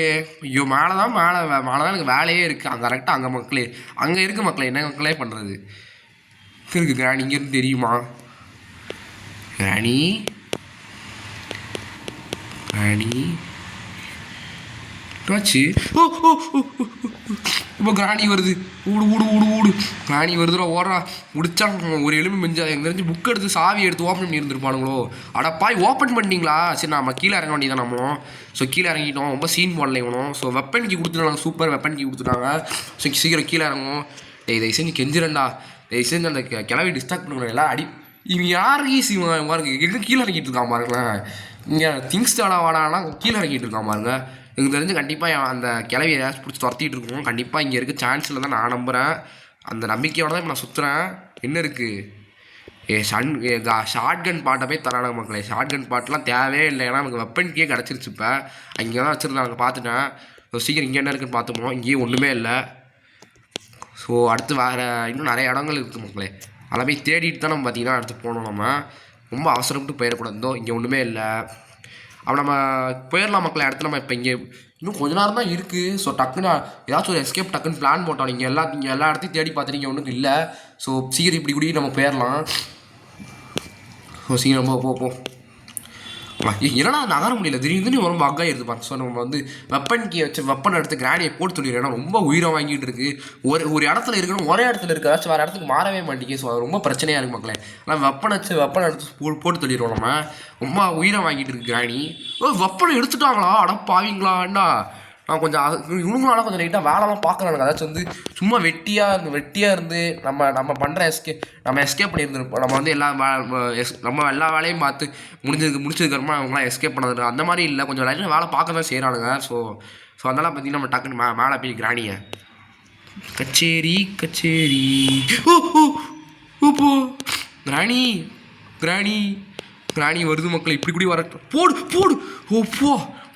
S1: ஐயோ மேலே தான் எனக்கு வேலையே இருக்குது. அங்கே கரெக்டாக அங்கே மக்களே அங்கே இருக்குது மக்களே. என்ன மக்களே பண்ணுறது இருக்குது. கிராணி இங்கேருந்து தெரியுமா? கிராணி ஆச்சு. இப்போ கிராணி வருது. ஊடு கிராணி வருதுடா, ஓடுறா. முடிச்சா ஒரு எலும்பு மிஞ்சா. எங்க தெரிஞ்சு புக் எடுத்து சாவி எடுத்து ஓப்பன் பண்ணி இருந்துருப்பானுங்களோ. அடப்பாய் ஓப்பன் பண்ணிட்டீங்களா? சரி நம்ம கீழே இறங்க வேண்டியதான் நம்மளும். ஸோ கீழே இறங்கிட்டோம். ரொம்ப சீன் போடல இவனும். ஸோ வெப்பன் கீ கொடுத்துட்டாங்க. சூப்பர் வெப்பன் கீ கொடுத்துட்டாங்க. ஸோ சீக்கிரம் கீழே இறங்கும். இதை செஞ்சு கெஞ்சிரண்டா. இதை செஞ்சு அந்த கிளவி டிஸ்ட்ராக்ட் பண்ணுங்க எல்லாம் அடி. இவன் யாருக்கு இவன் பாருங்க எங்கே கீழே இறங்கிட்டு இருக்கான் பாருங்களேன். இங்கே திங்ஸ் வாடானா கீழே இறங்கிட்டு இருக்கான் பாருங்க. எனக்கு தெரிஞ்சு கண்டிப்பாக அந்த கிளவி ஏதாச்சும் பிடிச்சி துரத்திட்டு இருக்கோம். கண்டிப்பாக இங்கே இருக்க சான்ஸில் தான் நான் நம்புகிறேன். அந்த நம்பிக்கையோட தான் இப்போ நான் சுற்றுறேன். என்ன இருக்குது ஷார்ட் கன் பாட்டை போய் தரான மக்களே. ஷார்ட் கன் பாட்டெலாம் தேவையே இல்லை. ஏன்னா எனக்கு வெப்பன் கீழே கிடச்சிருச்சு. இப்போ அங்கே தான் வச்சுருந்தாங்க பார்த்துட்டேன். ஸோ சீக்கிரம் இங்கே என்ன இருக்குன்னு பார்த்துப்போம். இங்கேயும் ஒன்றுமே இல்லை. ஸோ அடுத்து வேறு இன்னும் நிறைய இடங்கள் இருக்குது மக்களே. அதை போய் தேடிட்டு தான் நம்ம பார்த்திங்கன்னா அடுத்து போகணும். நம்ம ரொம்ப அவசரப்பட்டு போயிடக்கூடாது. இங்கே ஒன்றுமே இல்லை. அப்போ நம்ம போயிடலாம் மக்களை. அடுத்து நம்ம இப்போ இங்கே இன்னும் கொஞ்ச நேரம் தான் இருக்குது. ஸோ டக்குன்னு ஏதாச்சும் ஒரு எஸ்கேப் டக்குன்னு பிளான் போட்டோம். நீங்கள் எல்லா இடத்தையும் தேடி பார்த்துட்டீங்க, ஒன்றும் இல்லை. ஸோ சீக்கிரம் இப்படி கூடி நம்ம போயிடலாம். ஸோ சீக்கிரம் போ என்னன்னா நகர முடியல. திடீர்னு ரொம்ப பக்காக இருந்துப்பாங்க. ஸோ நம்ம வந்து வெப்பன் கீ வச்சு வெப்பன் எடுத்து கிராணியை போட்டு சொல்லிடுறோம். ஏன்னா ரொம்ப உயிரை வாங்கிட்டு இருக்குது. ஒரு இடத்துல இருக்கணும், ஒரே இடத்துல இருக்குது. ஏதாச்சும் வேறு இடத்துக்கு மாறவே மாட்டேங்குது. ஸோ அது ரொம்ப பிரச்சனையாக இருக்குது மக்களே. ஆனால் வெப்பன் எடுத்து போட்டு சொல்லிடுறோம். நம்ம ரொம்ப உயிரை வாங்கிட்டு இருக்கு கிராணி. வெப்பனை எடுத்துட்டாங்களா? அடப்பாவீங்களாண்டா. நான் கொஞ்சம் இவங்களால கொஞ்சம் லைட்டாக வேலைலாம் பார்க்குறானுங்க. அதாச்சும் வந்து சும்மா வெட்டியாக இருந்து நம்ம பண்ணுற எஸ்கேப் பண்ணியிருந்துருப்போம். நம்ம வந்து நம்ம எல்லா வேலையும் பார்த்து முடிச்சதுக்கப்புறமா அவங்களாம் எஸ்கேப் பண்ணது அந்த மாதிரி இல்லை. கொஞ்சம் லைட்டாக வேலை பார்க்க தான் செய்கிறானுங்க. ஸோ அதெல்லாம் பார்த்தீங்கன்னா நம்ம டக்குன்னு மேலே போய் கிராணியை கச்சேரி கிராணி வருது மக்கள். இப்படி கூடி வர போடு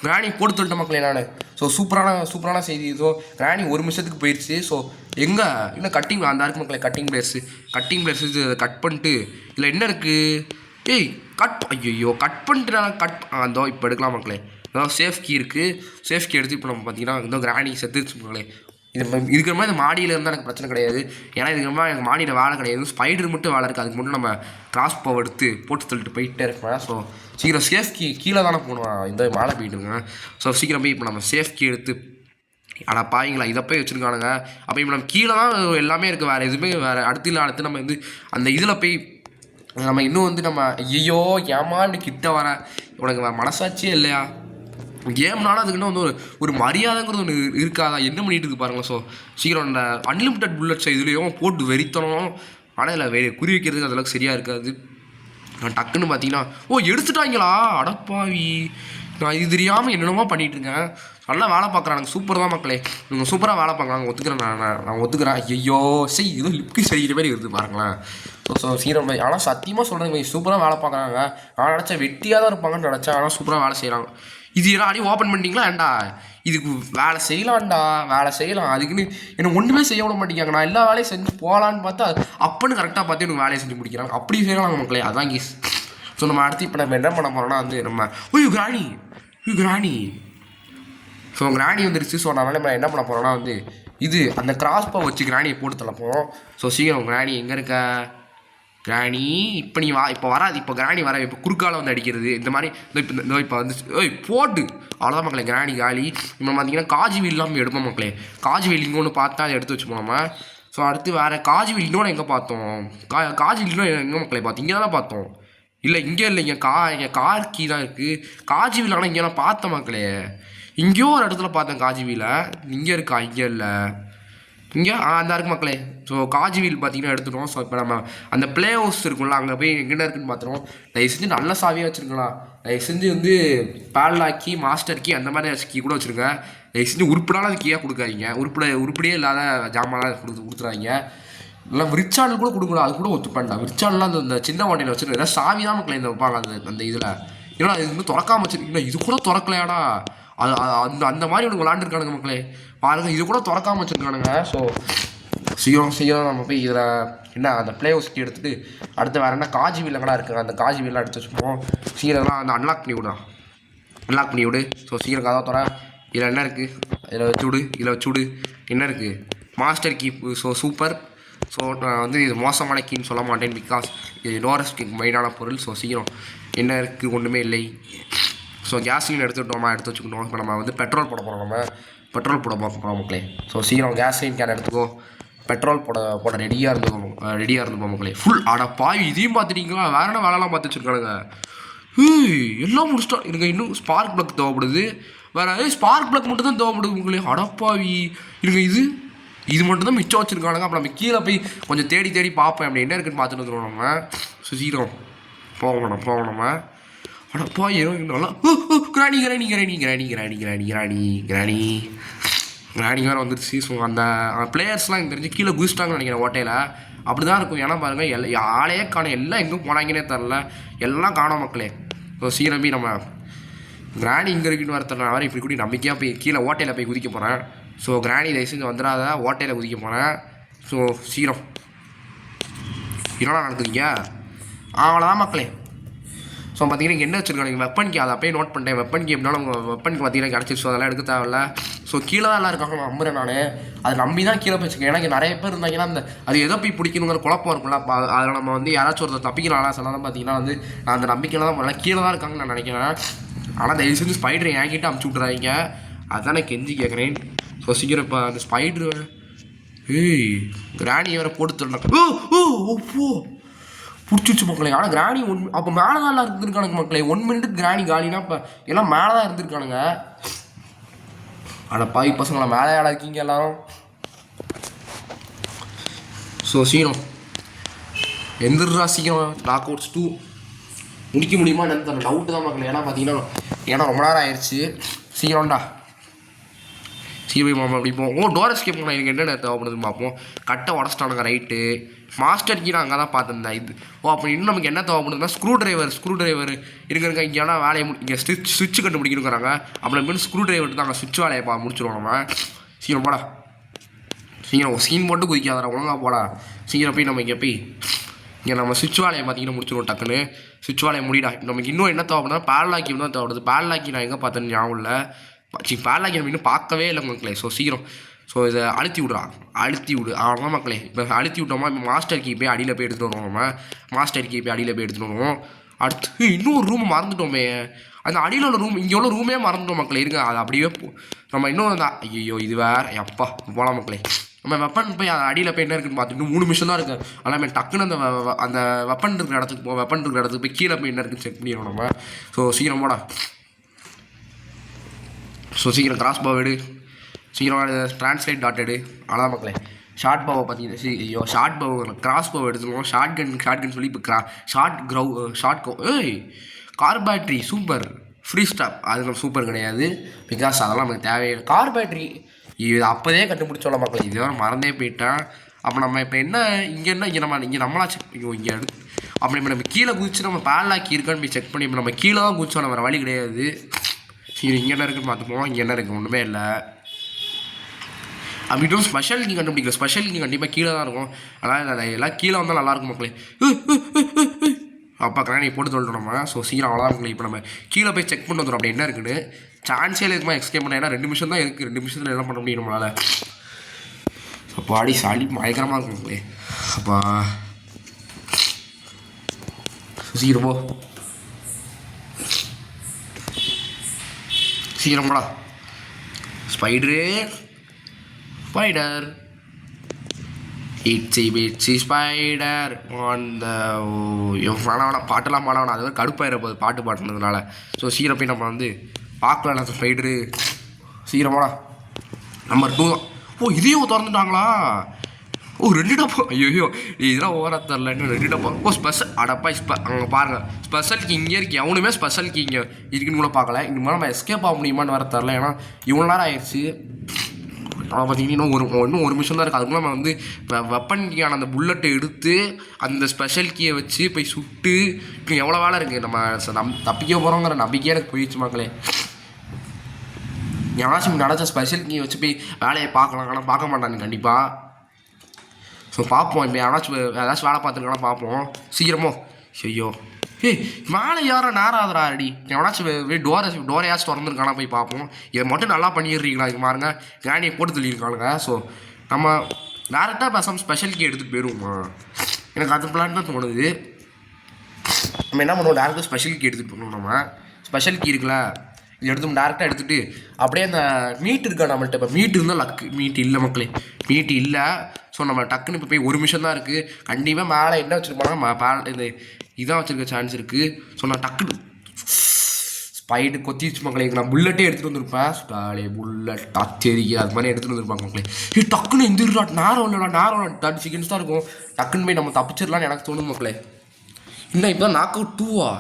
S1: கிராணி போட்டு சொல்லிட்ட மக்களே நான். ஸோ சூப்பரான செய்தி. ஸோ கிராணி 1 நிமிஷத்துக்கு போயிடுச்சு. ஸோ எங்கே இன்னும் கட்டிங் அந்த இருக்கு மக்களே. கட்டிங் பிளேஸ் இது கட் பண்ணிட்டு இல்லை என்ன இருக்குது கட் பண்ணிட்டு அதோ இப்போ எடுக்கலாம் மக்களே. அதாவது சேஃப் கீ இருக்குது. சேஃப் கீ எடுத்து இப்போ நம்ம பார்த்தீங்கன்னா இந்த கிராணி செத்துருச்சு மக்களே. இருக்கிற மாதிரி இந்த மாடியில் இருந்தால் எனக்கு பிரச்சனை கிடையாது. ஏன்னா இருக்கிற மாதிரி எனக்கு மாடியில் வேலை கிடையாது. ஸ்பைடர் மட்டும் வேலை இருக்குது. அதுக்கு மட்டும் நம்ம கிராஸ் பவர் எடுத்து போட்டு தள்ளிட்டு போயிட்டே இருப்பேன். ஸோ சீக்கிரம் சேஃப் கீ கீழே தானே போகணும். இந்த மேலே போயிட்டுருங்க. ஸோ சீக்கிரம் போய் இப்போ நம்ம சேஃப் கீ எடுத்து பாய்ங்களா இதை போய் வச்சுருக்கானுங்க. அப்போ இப்போ நம்ம கீழே தான் எல்லாமே இருக்குது. வேறு எதுவுமே அடுத்து நம்ம வந்து அந்த இதில் போய் நம்ம இன்னும் வந்து நம்ம ஐயோ ஏமா இப்படி கிட்ட வர உனக்கு மனசாட்சியே இல்லையா? கேம்னால அதுக்குன்னு வந்து ஒரு மரியாதைங்கிறது ஒன்று இருக்காதா? என்ன பண்ணிட்டு இருக்கு பாருங்களேன். ஸோ சீக்கிரம் அந்த அன்லிமிட்டட் புல்லட்ஸ் இதுலேயும் போட்டு வெறித்தனம். ஆனால் இல்லை குறி வைக்கிறதுக்கு அதெல்லாம் சரியாக இருக்காது. நான் டக்குன்னு பார்த்தீங்கன்னா எடுத்துட்டாங்களா? அடப்பாவி நான் இது தெரியாமல் என்னென்னமோ பண்ணிகிட்ருக்கேன். நல்லா வேலை பார்க்குறாங்க. சூப்பர் தான் மக்களே. இவங்க சூப்பராக வேலை பார்க்குறாங்க. ஒத்துக்கிறேன் நான் ஒத்துக்கிறேன். ஐயோ ஏதோ லிப்கி சரிக்கிற மாதிரி இருக்குது பாருங்களேன். ஸோ சீக்கிரம் ஆனால் சத்தியமாக சொல்கிறேங்க சூப்பராக வேலை பார்க்குறாங்க. நான் நினச்சேன் வெட்டியாக தான் இருப்பாங்கன்னு நினச்சேன். ஆனால் சூப்பராக வேலை செய்கிறாங்க. இது என்ன அடி ஓப்பன் பண்ணிட்டீங்களா? ஏண்டா இதுக்கு வேலை செய்யலாம். அதுக்குன்னு என்ன ஒன்றுமே செய்ய விட மாட்டேங்காங்க. நான் எல்லா வேலையும் செஞ்சு போகலான்னு பார்த்தா அப்பன்னு கரெக்டாக பார்த்து எனக்கு வேலையை செஞ்சு முடிக்கிறாங்க. அப்படி செய்யலாம் மக்களே. அதான் கீஸ். ஸோ நம்ம அடுத்து இப்போ நம்ம என்ன பண்ண போகிறோம்னா வந்து நம்ம கிராணி ஸோ கிராணி வந்துருச்சு. ஸோ அதனால் நம்ம என்ன பண்ண போகிறோம்னா வந்து இது அந்த கிராஸ்போ வச்சு கிராணியை போட்டு தள்ள போகிறோம். ஸோ சீக்கிரம் கிராணி எங்கே இருக்க? கிராணி இப்போ நீ இப்போ வராது. இப்போ கிராணி வர இப்போ குறுக்கால வந்து அடிக்கிறது இந்த மாதிரி இப்போ வந்து போட்டு அவ்வளோதான் மக்களே. கிராணி காலி. இப்போ பார்த்தீங்கன்னா காஜி வீல் இல்லாமல் எடுப்போம் மக்களே. காஜி வீல் இங்கே ஒன்று பார்த்தா அதை எடுத்து வச்சுப்போம் நம்ம. ஸோ அடுத்து வேறு காஜிவில் இன்னொன்று எங்கே பார்த்தோம்? காஜிவில் இன்னும் எங்கே மக்களை பார்த்தோம்? இங்கே தானே பார்த்தோம். இல்லை இங்கே இல்லை, இங்கே கார் கீ தான் இருக்குது. காஜிவில் ஆனால் இங்கெல்லாம் பார்த்த மக்களே. இங்கேயோ ஒரு இடத்துல பார்த்தேன் காஜிவியில். இங்கே இருக்கா? இங்கே இல்லை, இங்கே அந்த இருக்கு மக்களே. ஸோ காஜிவில் பார்த்தீங்கன்னா எடுத்துட்டோம். ஸோ இப்போ நம்ம அந்த பிளே ஹவுஸ் இருக்கும்ல, அங்கே போய் எங்கே இருக்குன்னு பார்த்துருவோம். தயவு செஞ்சு நல்ல சாவியாக வச்சுருக்கலாம். தயவு செஞ்சு வந்து பேட்லாக்கி மாஸ்டர் கீ அந்த மாதிரி கீ கூட வச்சுருங்க. தயவு செஞ்சு உருப்படாத அது கீயாக கொடுக்காதீங்க. உருப்படியே இல்லாத ஜாமான்லாம் கொடுத்துறாங்க. இல்லை விரிச்சால் கூட கொடுக்கலாம், அது கூட ஒத்துப்பேன்டா. விரிச்சால்லாம் அந்த சின்ன வண்டியில் வச்சுருக்கேன். ஏன்னா சாவி தான் மக்களே இந்த வைப்பாங்க அந்த இதில். ஏன்னா இது வந்து திறக்காம வச்சுருக்கீங்களா? இது கூட திறக்கலையாடா. அது அந்த மாதிரி ஒன்று விளாண்டுருக்கானுங்க மக்களே. பாருங்க, இது கூட திறக்காம வச்சுருக்கானுங்க. ஸோ சீக்கிரம் நம்ம போய் இதில் என்ன அந்த பிளே ஹவுஸ்க்கு எடுத்துகிட்டு அடுத்து வேறு என்ன காஜி வீலங்களாம் இருக்குது, அந்த காஜி வீலாம் எடுத்து வச்சுப்போம். சீக்கிரம்லாம் அந்த அன்லாக் பண்ணி விடு. ஸோ சீக்கிரம் கதை தர. இதில் என்ன இருக்குது? இதில் வச்சு விடு. என்ன இருக்குது? Master key. So super. So நான் வந்து இது மோசமான கீன்னு சொல்ல மாட்டேன், பிகாஸ் இது லோரஸ்ட் மைண்டான பொருள். ஸோ சீக்கிரம் என்ன இருக்குது? ஒன்றுமே இல்லை. ஸோ கேஸ்லின் எடுத்து வச்சுக்கிட்டோம். இப்போ நம்ம வந்து பெட்ரோல் போட போகிறோம். நம்ம பெட்ரோல் போட போகிறோம் மக்களே. ஸோ சீக்கிரம் கேஸ்லின் கேன் எடுத்துக்கோ. பெட்ரோல் போட ரெடியாக இருந்துப்போம் மக்களே. ஃபுல் பாய் இதையும் பார்த்துட்டீங்களா? வேறு என்ன வேலைலாம் பார்த்து வச்சுருக்கானுங்க. எல்லாம் முடிச்சிட்டோம். எனக்கு இன்னும் ஸ்பார்க் ப்ளக் தேவைப்படுது. வேறு ஸ்பார்க் ப்ளக் மட்டும் தான் தேவைப்படுது மக்களே. அடப்பாவி எனக்கு இது மட்டும் தான் மிச்சம் வச்சுருக்கானுங்க. அப்போ நம்ம கீழே போய் கொஞ்சம் தேடி பார்ப்பேன் அப்படி என்ன இருக்குன்னு பார்த்துட்டு வந்துடுவோம் நம்ம. ஸோ சீக்கிரம் போவோம் நம்ம. அடப்பா ஏதோ நல்லா கிராணி வேறு வந்துருச்சு. ஸோ அந்த பிளேயர்ஸ்லாம் எனக்கு தெரிஞ்சு கீழே குதிச்சிட்டாங்கன்னு நினைக்கிறேன் ஓட்டையில். அப்படி தான் இருக்கும். ஏன்னா பாருங்கள், ஆளையே காணும். எல்லாம் எங்கே போனாங்கன்னே தெரில. எல்லாம் காணோம் மக்களே. ஸோ சீக்கிரம் போய் நம்ம கிராணி இங்கே இருக்குன்னு வர தரல. வேறு இப்படி கூடி நம்பிக்கையாக போய் கீழே ஓட்டையில் போய் குதிக்க போகிறேன். ஸோ கிராணி தயவு செஞ்சு வந்துடாத, ஓட்டையில் குதிக்க போகிறேன். ஸோ சீக்கிரம் என்னடா நடக்குதுங்க? அவ்வளோதான் மக்களே. ஸோ பார்த்தீங்கன்னா இங்கே என்ன வச்சுருக்காங்க? Weapon key. அதை அப்படியே நோட் பண்ணிட்டேன். வெப்பன் கீ எப்படினாலும் உங்கள் வெப்பன் கீ பார்த்தீங்கன்னா கிடச்சிருச்சு. அதெல்லாம் எடுக்க தேவையில்ல. ஸோ கீழே தான் எல்லாம் இருக்காங்க, நம்புறேன் நான். அதை நம்பி தான் கீழே போய் வச்சுருக்கேன். எனக்கு நிறைய பேர் இருந்தாங்கன்னா அந்த அது எதோ போய் பிடிக்கணுங்கிற குழப்பம் இருக்கும்ல. அதில் நம்ம வந்து யாராச்சும் ஒருத்தர் தப்பிக்கலாம் சொன்னாலும் பார்த்தீங்கன்னா வந்து நான் அந்த நம்பிக்கையில் தான் பண்ணலாம். கீழே தான் இருக்காங்கன்னு நான் நினைக்கிறேன். ஆனால் தயவு செஞ்சு ஸ்பைடரை என்கிட்ட அமுச்சு விட்றாங்க. அதுதான் நான் கெஞ்சி கேட்குறேன். ஸோ சீக்கிரம் இப்போ அந்த ஸ்பைட்ரு கிராணி வேறு போட்டு தரணும். பிடிச்சிச்சு மக்களே. ஆனால் கிராணி அப்போ மேலே தான் எல்லாம் இருந்திருக்கானுங்க மக்களே. 1 மினிட்டுக்கு கிராணி காலினா இப்போ எல்லாம் மேலே தான் இருந்திருக்கானுங்க. ஆனால் பாய் பசங்களை மேலே யாரா இருக்கீங்க எல்லாரும். ஸோ சீக்கிரம் எந்திரா, சீக்கிரம் நாக் அவுட்ஸ் 2 முடிக்க முடியுமா என்னன்னு டவுட்டு தான் மக்களே. ஏன்னா பார்த்தீங்கன்னா ரொம்ப நேரம் ஆயிடுச்சு. சீக்கிரம்டா சீக்கிரம் மாமா அப்படி போவோம். டோர் எஸ்கேப் போனால் எனக்கு என்னென்ன தேவைப்படுதுன்னு பார்ப்போம். கட்டை உடச்சிட்டானுங்க ரைட்டு. மாஸ்டர் கீ நான் அங்கே தான் பார்த்துருந்தேன். அப்போ இன்னும் நமக்கு என்ன தேவைப்படுதுன்னா ஸ்க்ரூ டிரைவர் இருக்கிறங்க. இங்கே ஆனால் வேலையை இங்கே சுவிட்ச் கண்டுபிடிக்கணுங்கிறாங்க. அப்புறம் மீன் ஸ்க்ரூ டிரைவர் தான் அங்கே சுவிட்ச் வேலையை முடிச்சிடுவோம் நம்ம. சீக்கிரம் போடா. சீக்கிரம் சீன் போட்டு குதிக்காதடா, ஒழுங்காக போடா. சீக்கிரம் போய் நம்ம இங்கே நம்ம சுவிட்ச் வேலையை பார்த்தீங்கன்னா முடிச்சிடுவோம் டக்குன்னு. சுவிட்ச் வேலையை முடிடா. நமக்கு இன்னும் என்ன தேவைப்படுதுன்னா பேட்லாக்கி தான் தேவைப்படுது. பேட்லாக்கி நான் எங்கே பார்த்தேன்னு ஞாபகம் இல்லை. பேட்லாக்கி நம்ம இன்னும் பார்க்கவே இல்லை மக்களே. ஸோ சீக்கிரம் இதை அழுத்தி விடு. அவ்வளோதான் மக்களே. இப்போ அழுத்தி விட்டோமா, இப்போ மாஸ்டர் கீ போய் அடியில் போய் எடுத்துகிட்டு வருவோம். நம்ம மாஸ்டர் கீ போய் அடியில் போய் எடுத்துகிட்டு வருவோம். அடுத்து இன்னொரு ரூம் மறந்துட்டோமே. அந்த அடியில் உள்ள ரூம், இங்கே உள்ள ரூமே மறந்துட்டோம் மக்களே. இருங்க, அது அப்படியே நம்ம இன்னும் தான். ஐயோ இது வேறு எப்பா போகலாம் மக்களே. நம்ம வெப்பன் போய் அடியில் போய் என்ன இருக்குன்னு பார்த்துட்டு 3 நிமிஷம் தான் இருக்குது. அதெல்லாம் டக்குன்னு அந்த வெப்பன் இருக்கிற இடத்துக்கு போய் கீழே போய் என்ன இருக்குன்னு செக் பண்ணிடுவோம் நம்ம. ஸோ சீக்கிரம் போடா. ஸோ சீக்கிரம் கிராஸ் பாவ் எடு. சீக்கிரம் ட்ரான்ஸ்லேட் டாட் எடு. அவ்வளோதான் மக்களே. ஷார்ட் பாவை பார்த்தீங்கன்னா ஷார்ட் பாவ் கிராஸ் பாவ் எடுத்துருவோம். ஷார்ட் கன் சொல்லி இப்போ short car battery super free stop. அது நம்ம சூப்பர் கிடையாது, பிகாஸ் அதெல்லாம் நமக்கு தேவையில்லை. கார் பேட்ரி இது அப்போதே கண்டுபிடிச்சோம் மக்களே. இது வேறு மறந்தே போயிட்டேன். அப்போ நம்ம இப்போ இங்கே நம்மளாச்சு இங்கே எடுத்து அப்படி இப்போ நம்ம கீழே குதிச்சு நம்ம பேட்லாக்கி இருக்கான்னு போய் செக் பண்ணி இப்போ நம்ம கீழே தான் குதிச்சோம். நம்ம வழி கிடையாது. சரி, இங்கே என்ன இருக்குன்னு பார்த்துப்போம். இங்கே என்ன இருக்குது? ஒன்றுமே இல்லை. அப்படின்ட்டு ஸ்பெஷல் கீ கண்டுபிடிக்கல. ஸ்பெஷல் கீ கண்டிப்பாக கீழே தான் இருக்கும். அதனால் எல்லாம் கீழே வந்தால் நல்லாயிருக்கும் மக்களே. அப்பா கிராணி போட்டு சொல்லிட்டோம் நம்ம. ஸோ சீக்கிரம் அவ்வளோதான் மக்களே. இப்போ நம்ம கீழே போய் செக் பண்ணி வந்துடும் அப்படி என்ன இருக்குன்னு. சான்ஸே இருக்குமா எக்ஸ்கேப் பண்ண. ஏன்னா 2 நிமிஷம் தான் இருக்குது. 2 நிமிஷத்தில் என்ன பண்ண முடியும் நம்மளால். அப்போ அடி சாலி பயங்கரமாக இருக்கும் மக்களே. அப்பா சீக்கிரம் போ. சீக்கிரம் போடா. ஸ்பைடர் இட்ஸி ஸ்பைடர் அந்த வேணாம் பாட்டெல்லாம் பாட வேணாம், அது மாதிரி கடுப்பாயிர போகுது பாட்டு பாட்டுனதுனால. ஸோ சீக்கிரம் போய் நம்ம வந்து பார்க்கலாம் அந்த ஸ்பைடரு. சீக்கிரமாடா. நம்பர் 2 தான். ஓ இதையும் திறந்துட்டாங்களா? ஓ 2 டப்பா. ஐயோ இதெல்லாம் ஓவரா தரல. இன்னும் 2 டப்பா. ஓ ஸ்பெஷல் அடப்பா. அங்கே பாருங்கள் ஸ்பெஷல் கீ இங்கே இருக்கு. எவனுமே ஸ்பெஷல் கீ இங்கே இருக்குன்னு கூட பார்க்கல. இனிமேல் நம்ம எஸ்கேப் ஆக முடியுமான்னு வர தரல. ஏன்னா இவ்வளோ நேரம் ஆயிடுச்சு. ஆனால் பார்த்தீங்கன்னா இன்னும் ஒரு மிஷன் தான் இருக்குது. அதுக்குள்ள நம்ம வந்து வெப்பன் கீயான அந்த புல்லட்டை எடுத்து அந்த ஸ்பெஷல் கீயை வச்சு போய் சுட்டு இப்போ எவ்வளோ வேலை இருக்குது. நம்ம தப்பிக்க போகிறோங்கிற நம்பிக்கையே எனக்கு போயிடுச்சு மக்களே. யாராச்சும் நினச்ச ஸ்பெஷல் கீயை வச்சு போய் வேலையை பார்க்கலாம். ஆனால் பார்க்க மாட்டாங்க கண்டிப்பாக. ஸோ பார்ப்போம். இப்போ ஏதாச்சும் வேலை பார்த்துருக்கானா பார்ப்போம் சீக்கிரமோ. ஐயோ ஏய் மேலே யாரோ நேரம் ஆகுறா அடி. எவனாச்சும் டோரையாச்சும் திறந்துருக்கானா போய் பார்ப்போம். இதை மட்டும் நல்லா பண்ணிடுறீங்களா? இது பாருங்க கிராணியை போட்டு சொல்லியிருக்கானுங்க. ஸோ நம்ம டேரெக்டாக பேசாமல் ஸ்பெஷல் கீ எடுத்துகிட்டு போயிடுவோமா? எனக்கு அது பிளான் தான் தோணுது. நம்ம என்ன பண்ணுவோம், டேரெக்டாக ஸ்பெஷல் கீ எடுத்துகிட்டு போகணும். நம்ம ஸ்பெஷல் கீ இருக்குல்ல, இது எடுத்து டேரெக்டாக எடுத்துகிட்டு அப்படியே அந்த மீட் இருக்கா நம்மள்ட்ட. இப்போ மீட் இருந்தால் லக்கு. மீட் இல்லை மக்களே, மீட் இல்லை. ஸோ நம்ம டக்குன்னு இப்போ போய் ஒரு மிஷன் தான் இருக்குது. கண்டிப்பாக மேலே என்ன வச்சுருப்பாங்க, இந்த இதான் வச்சுருக்க சான்ஸ் இருக்குது. ஸோ நான் டக்குன்னு ஸ்பைடு கொத்திச்சு மக்களே. நான் புல்லட்டே எடுத்துகிட்டு வந்திருப்பேன். ஸ்டாலே புல்லட் டச்சேரிக்கு அது மாதிரி எடுத்துகிட்டு வந்திருப்பாங்க மக்களே. டக்குன்னு எந்திரா நேரம் இல்லைடா, நேரம் 30 செகண்ட்ஸ் தான் இருக்கும். டக்குன்னு போய் நம்ம தப்பிச்சிடலான்னு எனக்கு தோணும் மக்களே. இல்லை இப்போ தான் நாக் அவுட் 2வா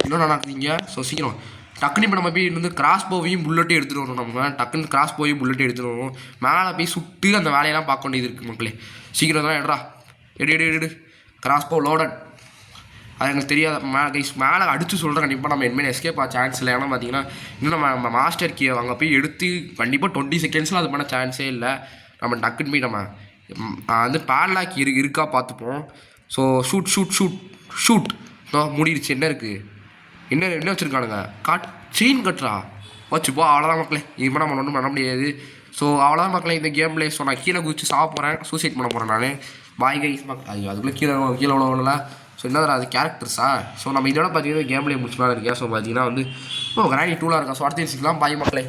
S1: இன்னும் நடக்குதுங்க. ஸோ சீக்கிரம் டக்குன்னு இப்போ நம்ம போய் வந்து கிராஸ் போவையும் புல்லட்டையும் எடுத்துகிட்டு வரணும். நம்ம டக்குன்னு கிராஸ் போவையும் புல்லட்டை எடுத்துகிட்டு வரணும். மேலே போய் சுட்டு அந்த வேலையெல்லாம் பார்க்க வேண்டியது இருக்குது மக்களே. சீக்கிரம் தான் எடுறா. எடு கிராஸ் போ லோடட். அது எனக்கு தெரியாத மேலே அடித்து சொல்கிறேன். கண்டிப்பாக நம்ம இனிமேல் எஸ்கேப் ஆக சான்ஸ் இல்லை. ஏன்னா பார்த்தீங்கன்னா இன்னும் நம்ம மாஸ்டர் கீ அங்கே போய் எடுத்து கண்டிப்பாக 20 செகண்ட்ஸில் அது பண்ண சான்ஸே இல்லை. நம்ம டக்குன்னு போய் நம்ம வந்து பேட்லாக் இருக்கா பார்த்துப்போம். ஸோ ஷூட் முடிடுச்சு. என்ன இருக்குது, என்ன வச்சுருக்கானுங்க? செயின் கட்டுறா வச்சுப்போ. அவ்வளோதான் மக்களே. இனிமேல் நம்ம ஒன்றும் பண்ண முடியாது. ஸோ அவ்வளோதான் மக்களே இந்த கேம்லேயே. ஸோ நான் கீழே குதிச்சு சாப்பிட போகிறேன், சூசைட் பண்ண போகிறேன் நான். பாய் கைஸ் ஐயோ அதுக்குள்ளே கீழே விழல. ஸோ என்ன அது கேரக்டர்ஸா? ஸோ நம்ம இதோட பார்த்தீங்கன்னா கேம்லேயே முடிச்சுலாம் இருக்கேன். ஸோ பார்த்தீங்கன்னா வந்து கிராணி 2 இருக்கா. ஸோ அடுத்து வச்சுக்கலாம். பாய் மக்களே.